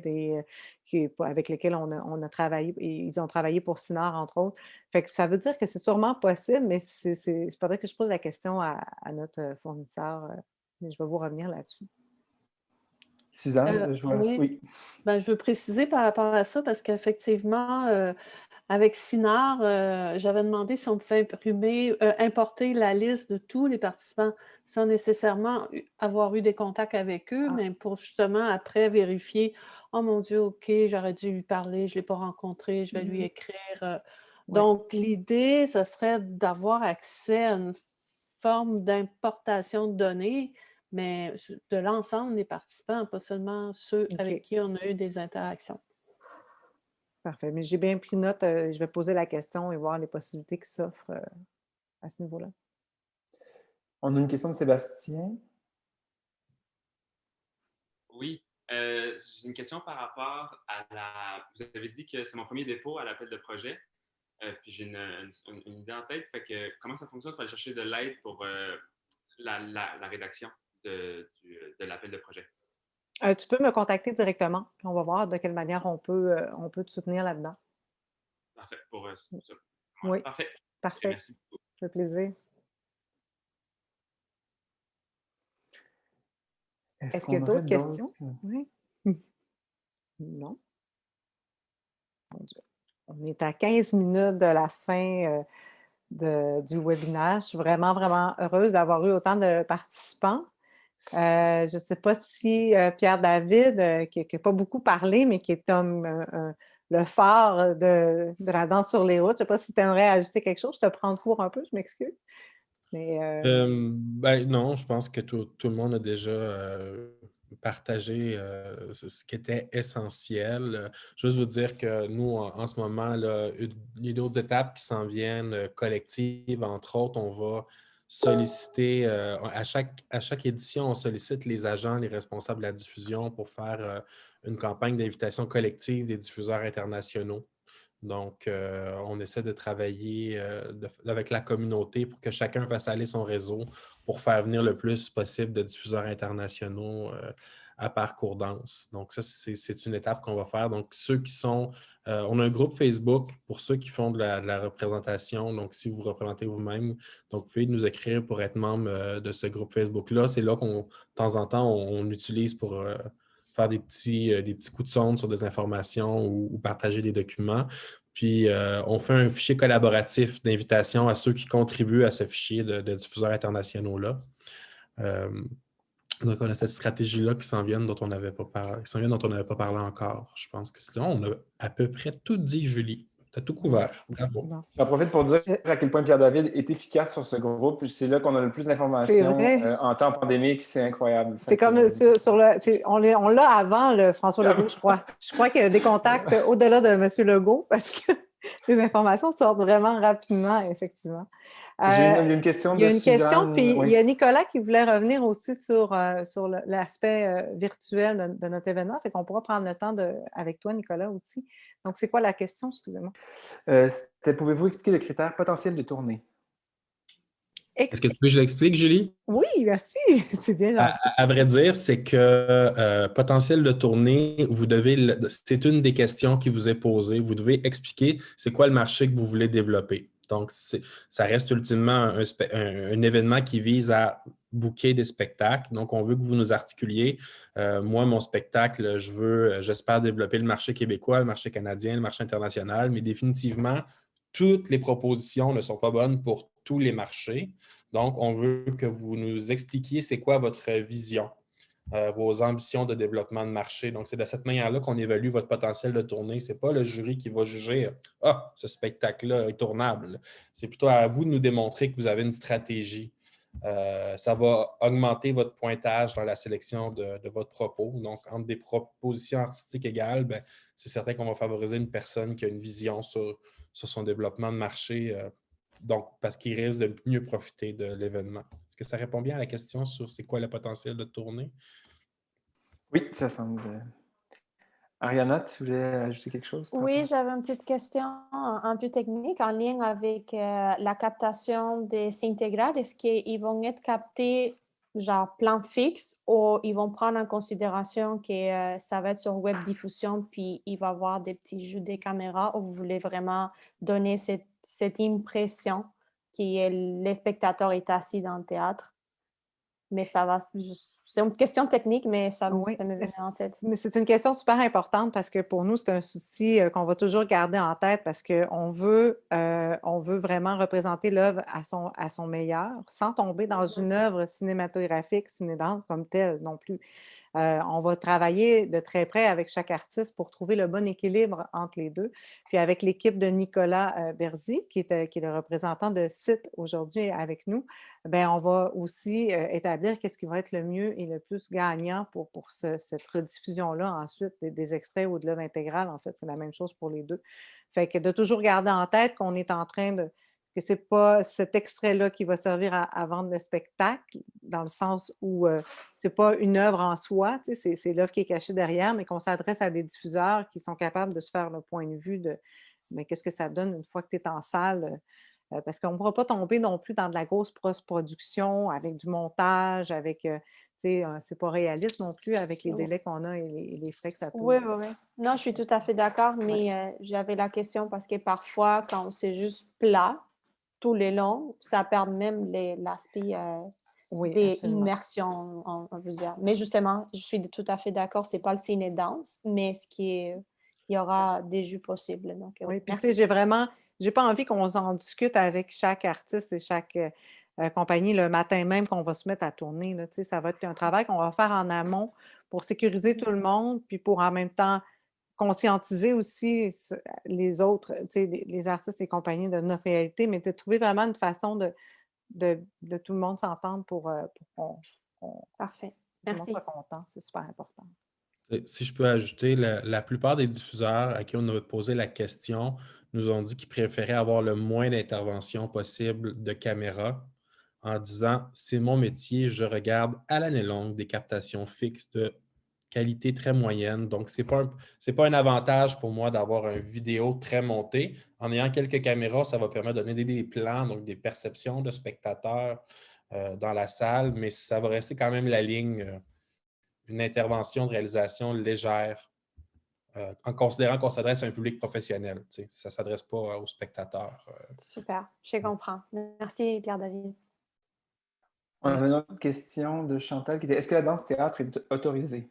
avec lesquels on a travaillé. Et ils ont travaillé pour Cinar, entre autres. Fait que ça veut dire que c'est sûrement possible, mais il faudrait que je pose la question à notre fournisseur. Mais je vais vous revenir là-dessus. Suzanne, oui. Ben, je veux préciser par rapport à ça parce qu'effectivement, avec Cinar, j'avais demandé si on pouvait importer la liste de tous les participants sans nécessairement avoir eu des contacts avec eux, mais pour justement après vérifier, oh mon Dieu, OK, j'aurais dû lui parler, je ne l'ai pas rencontré, je vais lui écrire. Donc, l'idée, ce serait d'avoir accès à une forme d'importation de données, mais de l'ensemble des participants, pas seulement ceux avec qui on a eu des interactions. Parfait. Mais j'ai bien pris note. Je vais poser la question et voir les possibilités qui s'offrent à ce niveau-là. On a une question de Sébastien. Oui. J'ai une question par rapport à Vous avez dit que c'est mon premier dépôt à l'appel de projet. Puis j'ai une idée en tête. Fait que comment ça fonctionne pour aller chercher de l'aide pour la rédaction de l'appel de projet? Tu peux me contacter directement. On va voir de quelle manière on peut te soutenir là-dedans. Parfait. Pour ça. Oui. Parfait. Parfait. Merci beaucoup. Ça fait plaisir. Est-ce qu'il y a d'autres questions? Oui. Non. Mon Dieu. On est à 15 minutes de la fin du webinaire. Je suis vraiment, vraiment heureuse d'avoir eu autant de participants. Je ne sais pas si Pierre David, qui n'a pas beaucoup parlé, mais qui est comme le phare de la danse sur les routes, je ne sais pas si tu aimerais ajouter quelque chose. Je te prends de court un peu, je m'excuse. Mais, Ben non, je pense que tout le monde a déjà partagé ce qui était essentiel. Juste vous dire que nous, en ce moment, là, il y a d'autres étapes qui s'en viennent collectives. Entre autres, on va solliciter, à chaque édition, on sollicite les agents, les responsables de la diffusion pour faire une campagne d'invitation collective des diffuseurs internationaux. Donc, on essaie de travailler avec la communauté pour que chacun fasse aller son réseau pour faire venir le plus possible de diffuseurs internationaux à Parcours Danse. Donc, ça, c'est une étape qu'on va faire. Donc, ceux qui sont... on a un groupe Facebook pour ceux qui font de la représentation. Donc, si vous représentez vous-même, donc vous pouvez nous écrire pour être membre de ce groupe Facebook-là. C'est là qu'on, de temps en temps, on utilise pour... faire des petits coups de sonde sur des informations ou partager des documents. Puis, on fait un fichier collaboratif d'invitation à ceux qui contribuent à ce fichier de diffuseurs internationaux-là. Donc, on a cette stratégie-là qui s'en vient, dont on n'avait pas parlé encore. Je pense que sinon, on a à peu près tout dit, Julie. Tu as tout couvert. Bravo. J'en profite pour dire à quel point Pierre David est efficace sur ce groupe. C'est là qu'on a le plus d'informations en temps pandémique. C'est incroyable. C'est comme sur le... On l'a avant François Legault, je crois. Je crois qu'il y a des contacts au-delà de M. Legault parce que les informations sortent vraiment rapidement, effectivement. J'ai une question de Suzanne. Il y a une question, puis il y a Nicolas qui voulait revenir aussi sur l'aspect virtuel de notre événement. Fait qu'on pourra prendre le temps avec toi, Nicolas, aussi. Donc, c'est quoi la question, excusez-moi? Pouvez-vous expliquer le critère potentiel de tournée? Est-ce que tu veux que je l'explique, Julie? Oui, merci. C'est bien gentil. À vrai dire, c'est que potentiel de tournée, c'est une des questions qui vous est posée. Vous devez expliquer c'est quoi le marché que vous voulez développer. Donc, ça reste ultimement un événement qui vise à booker des spectacles. Donc, on veut que vous nous articuliez. Moi, mon spectacle, j'espère développer le marché québécois, le marché canadien, le marché international, mais définitivement, toutes les propositions ne sont pas bonnes pour tous les marchés. Donc, on veut que vous nous expliquiez c'est quoi votre vision, vos ambitions de développement de marché. Donc, c'est de cette manière-là qu'on évalue votre potentiel de tournée. Ce n'est pas le jury qui va juger « Ah, ce spectacle-là est tournable ». C'est plutôt à vous de nous démontrer que vous avez une stratégie. Ça va augmenter votre pointage dans la sélection de votre propos. Donc, entre des propositions artistiques égales, c'est certain qu'on va favoriser une personne qui a une vision sur son développement de marché, donc parce qu'il risque de mieux profiter de l'événement. Est-ce que ça répond bien à la question sur c'est quoi le potentiel de tournée? Oui, ça semble. Ariana, tu voulais ajouter quelque chose? Oui, j'avais une petite question un peu technique en lien avec la captation des intégrales. Est-ce qu'ils vont être captés genre plan fixe ou ils vont prendre en considération que ça va être sur web diffusion puis il va y avoir des petits jeux des caméras ou vous voulez vraiment donner cette impression que le spectateur est assis dans le théâtre? Mais ça va, c'est une question technique, mais ça me vient en tête. Mais c'est une question super importante parce que pour nous, c'est un souci qu'on va toujours garder en tête parce qu'on veut vraiment représenter l'œuvre à son meilleur sans tomber dans une œuvre cinématographique, cinédante comme telle non plus. On va travailler de très près avec chaque artiste pour trouver le bon équilibre entre les deux. Puis avec l'équipe de Nicolas Berzy, qui est le représentant de Site aujourd'hui avec nous, on va aussi établir qu'est-ce qui va être le mieux et le plus gagnant pour cette rediffusion-là ensuite des extraits ou de l'œuvre intégrale. En fait, c'est la même chose pour les deux. Fait que de toujours garder en tête qu'on est en train que ce n'est pas cet extrait-là qui va servir à vendre le spectacle, dans le sens où ce n'est pas une œuvre en soi, c'est l'œuvre qui est cachée derrière, mais qu'on s'adresse à des diffuseurs qui sont capables de se faire le point de vue de qu'est-ce que ça donne une fois que tu es en salle. Parce qu'on ne pourra pas tomber non plus dans de la grosse post-production avec du montage, avec, c'est pas réaliste non plus avec les délais qu'on a et les frais que ça coûte. Oui. Non, je suis tout à fait d'accord, mais j'avais la question parce que parfois, quand c'est juste plat, tout le long, ça perd même l'aspect des immersions, on veut dire. Mais justement, je suis tout à fait d'accord, c'est pas le ciné-danse, mais il y aura des jeux possibles. Donc, oui, puis merci. j'ai pas envie qu'on en discute avec chaque artiste et chaque compagnie le matin même qu'on va se mettre à tourner. Là, ça va être un travail qu'on va faire en amont pour sécuriser tout le monde, puis pour en même temps conscientiser aussi les autres, les artistes et compagnies de notre réalité, mais de trouver vraiment une façon de tout le monde s'entendre pour qu'on Parfait. tout le monde Merci. soit content. C'est super important. Si je peux ajouter, la plupart des diffuseurs à qui on a posé la question nous ont dit qu'ils préféraient avoir le moins d'interventions possible de caméras en disant « c'est mon métier, je regarde à l'année longue des captations fixes de qualité très moyenne. Donc, ce n'est pas un avantage pour moi d'avoir une vidéo très montée. En ayant quelques caméras, ça va permettre de donner des plans, donc des perceptions de spectateurs dans la salle, mais ça va rester quand même la ligne, une intervention de réalisation légère, en considérant qu'on s'adresse à un public professionnel. Ça ne s'adresse pas aux spectateurs. Super, je comprends. Merci, Pierre-David. On a une autre question de Chantal qui était: est-ce que la danse-théâtre est autorisée?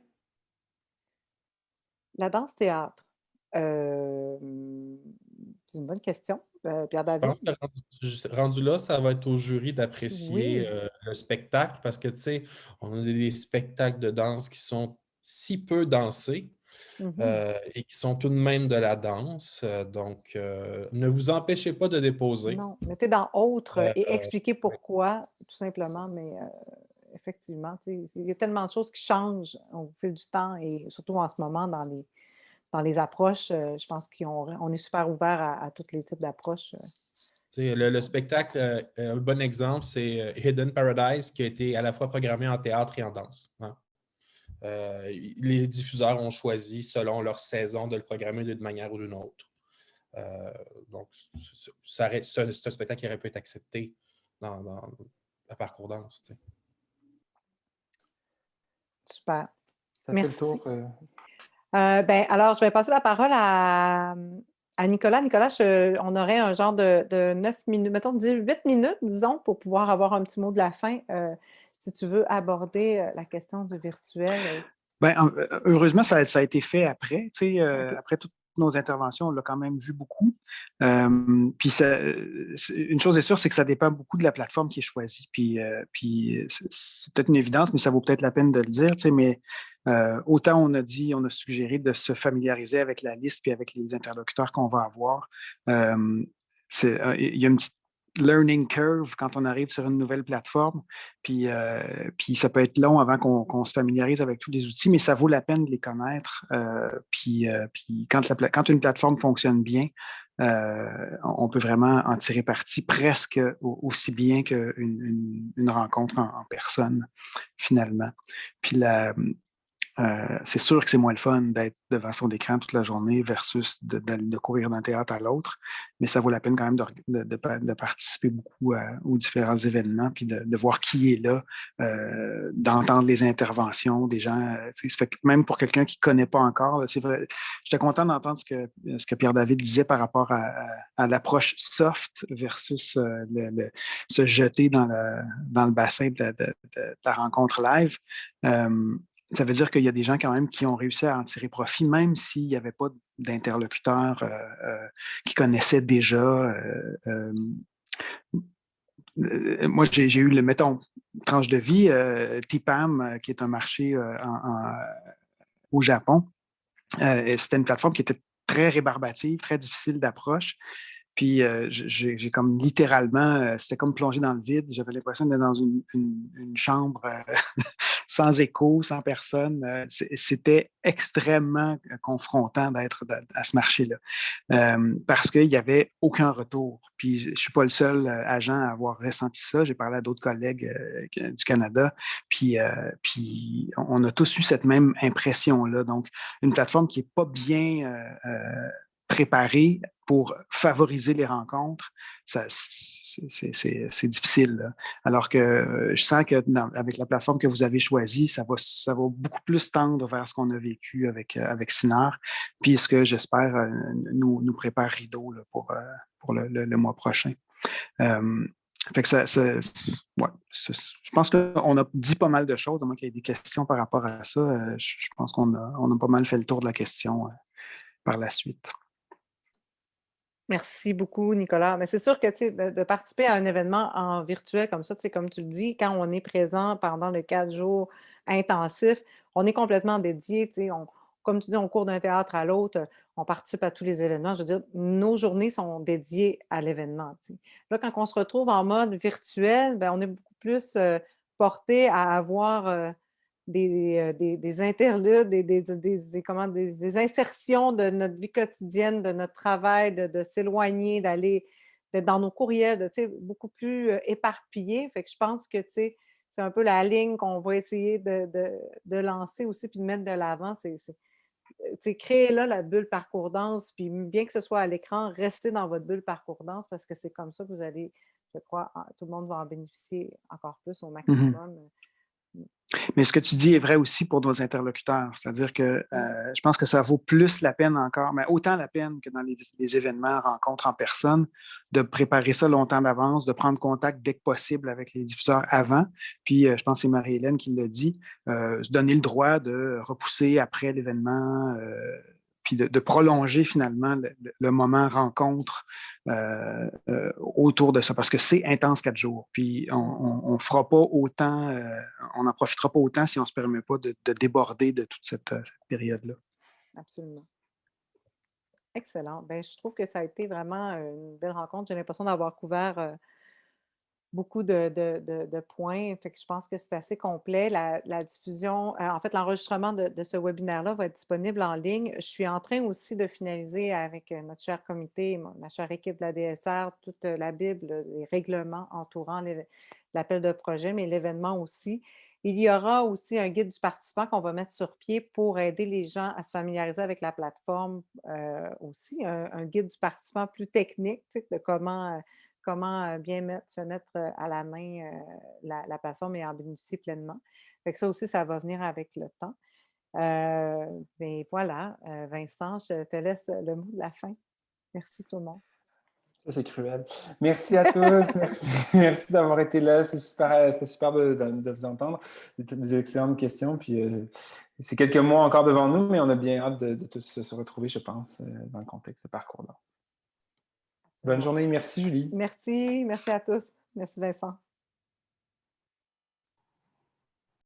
La danse-théâtre. C'est une bonne question. Je Pierre-David? pense que rendu là, ça va être au jury d'apprécier le spectacle parce que, tu sais, on a des spectacles de danse qui sont si peu dansés et qui sont tout de même de la danse. Donc, ne vous empêchez pas de déposer. Non, mettez dans « Autres » et expliquez pourquoi, tout simplement, mais effectivement, il y a tellement de choses qui changent au fil du temps et surtout en ce moment dans les approches. Je pense qu'on est super ouvert à tous les types d'approches. Le spectacle, un bon exemple, c'est Hidden Paradise qui a été à la fois programmé en théâtre et en danse. Hein. Les diffuseurs ont choisi, selon leur saison, de le programmer d'une manière ou d'une autre. Donc, c'est un spectacle qui aurait pu être accepté dans le parcours danse. Super. Ça Merci. fait le tour. Alors, je vais passer la parole à Nicolas. Nicolas, on aurait un genre de 9 minutes, mettons 8 minutes, disons, pour pouvoir avoir un petit mot de la fin. Si tu veux aborder la question du virtuel. Heureusement, ça a été fait après. Après toutes nos interventions, on l'a quand même vu beaucoup. Puis une chose est sûre, c'est que ça dépend beaucoup de la plateforme qui est choisie. Puis c'est peut-être une évidence, mais ça vaut peut-être la peine de le dire. Mais autant on a suggéré de se familiariser avec la liste puis avec les interlocuteurs qu'on va avoir. Il y a une petite learning curve quand on arrive sur une nouvelle plateforme. Puis ça peut être long avant qu'on se familiarise avec tous les outils, mais ça vaut la peine de les connaître. Puis quand une plateforme fonctionne bien, on peut vraiment en tirer parti presque aussi bien qu'une rencontre en personne, finalement. Puis c'est sûr que c'est moins le fun d'être devant son écran toute la journée versus de courir d'un théâtre à l'autre, mais ça vaut la peine quand même de participer beaucoup aux différents événements, puis de voir qui est là, d'entendre les interventions des gens. Ça fait que même pour quelqu'un qui ne connaît pas encore, c'est vrai. J'étais content d'entendre ce que Pierre-David disait par rapport à l'approche soft versus se jeter dans le bassin de la rencontre live. Ça veut dire qu'il y a des gens quand même qui ont réussi à en tirer profit, même s'il n'y avait pas d'interlocuteurs qui connaissaient déjà. Moi, j'ai eu, mettons, tranche de vie, TPAM, qui est un marché au Japon. C'était une plateforme qui était très rébarbative, très difficile d'approche. Puis j'ai comme littéralement, c'était comme plongé dans le vide. J'avais l'impression d'être dans une chambre sans écho, sans personne. C'était extrêmement confrontant d'être à ce marché-là parce qu'il n'y avait aucun retour. Puis je ne suis pas le seul agent à avoir ressenti ça. J'ai parlé à d'autres collègues du Canada. Puis on a tous eu cette même impression-là. Donc, une plateforme qui n'est pas bien préparée pour favoriser les rencontres, c'est difficile. Là. Alors que je sens que avec la plateforme que vous avez choisie, ça va beaucoup plus tendre vers ce qu'on a vécu avec Cinar, puis ce que j'espère nous prépare Rideau là, pour le mois prochain. Fait que je pense qu'on a dit pas mal de choses, à moins qu'il y ait des questions par rapport à ça. Je pense qu'on a pas mal fait le tour de la question par la suite. Merci beaucoup, Nicolas. Mais c'est sûr que de participer à un événement en virtuel comme ça, comme tu le dis, quand on est présent pendant le 4 jours intensif, on est complètement dédié. Comme tu dis, on court d'un théâtre à l'autre, on participe à tous les événements. Je veux dire, nos journées sont dédiées à l'événement. Là, quand on se retrouve en mode virtuel, ben, on est beaucoup plus porté à avoir des interludes, des insertions de notre vie quotidienne, de notre travail, de s'éloigner, d'être dans nos courriels, beaucoup plus éparpillés. Fait que je pense que, c'est un peu la ligne qu'on va essayer de lancer aussi, puis de mettre de l'avant. Créer là la bulle parcours danse, puis bien que ce soit à l'écran, restez dans votre bulle parcours danse parce que c'est comme ça que vous allez, je crois, tout le monde va en bénéficier encore plus au maximum. Mais ce que tu dis est vrai aussi pour nos interlocuteurs, c'est-à-dire que je pense que ça vaut plus la peine encore, mais autant la peine que dans les événements, rencontres en personne, de préparer ça longtemps d'avance, de prendre contact dès que possible avec les diffuseurs avant. Puis, je pense que c'est Marie-Hélène qui l'a dit, se donner le droit de repousser après l'événement, puis de prolonger finalement le moment rencontre autour de ça, parce que c'est intense 4 jours. Puis on fera pas autant, on n'en profitera pas autant si on ne se permet pas de déborder de toute cette période-là. Absolument. Excellent. Ben, je trouve que ça a été vraiment une belle rencontre. J'ai l'impression d'avoir couvert beaucoup de points. Fait que je pense que c'est assez complet. La diffusion, en fait, l'enregistrement de ce webinaire-là va être disponible en ligne. Je suis en train aussi de finaliser avec notre cher comité, ma chère équipe de la DSR, toute la Bible, les règlements entourant l'appel de projet, mais l'événement aussi. Il y aura aussi un guide du participant qu'on va mettre sur pied pour aider les gens à se familiariser avec la plateforme aussi. Un guide du participant plus technique, de comment bien se mettre à la main la plateforme et en bénéficier pleinement. Fait que ça aussi, ça va venir avec le temps. Mais voilà, Vincent, je te laisse le mot de la fin. Merci tout le monde. Ça, c'est cruel. Merci à tous. Merci d'avoir été là. C'était super de vous entendre. C'était des excellentes questions. Puis, c'est quelques mois encore devant nous, mais on a bien hâte de tous se retrouver, je pense, dans le contexte de Parcours Danse. Bonne journée. Merci, Julie. Merci à tous. Merci, Vincent.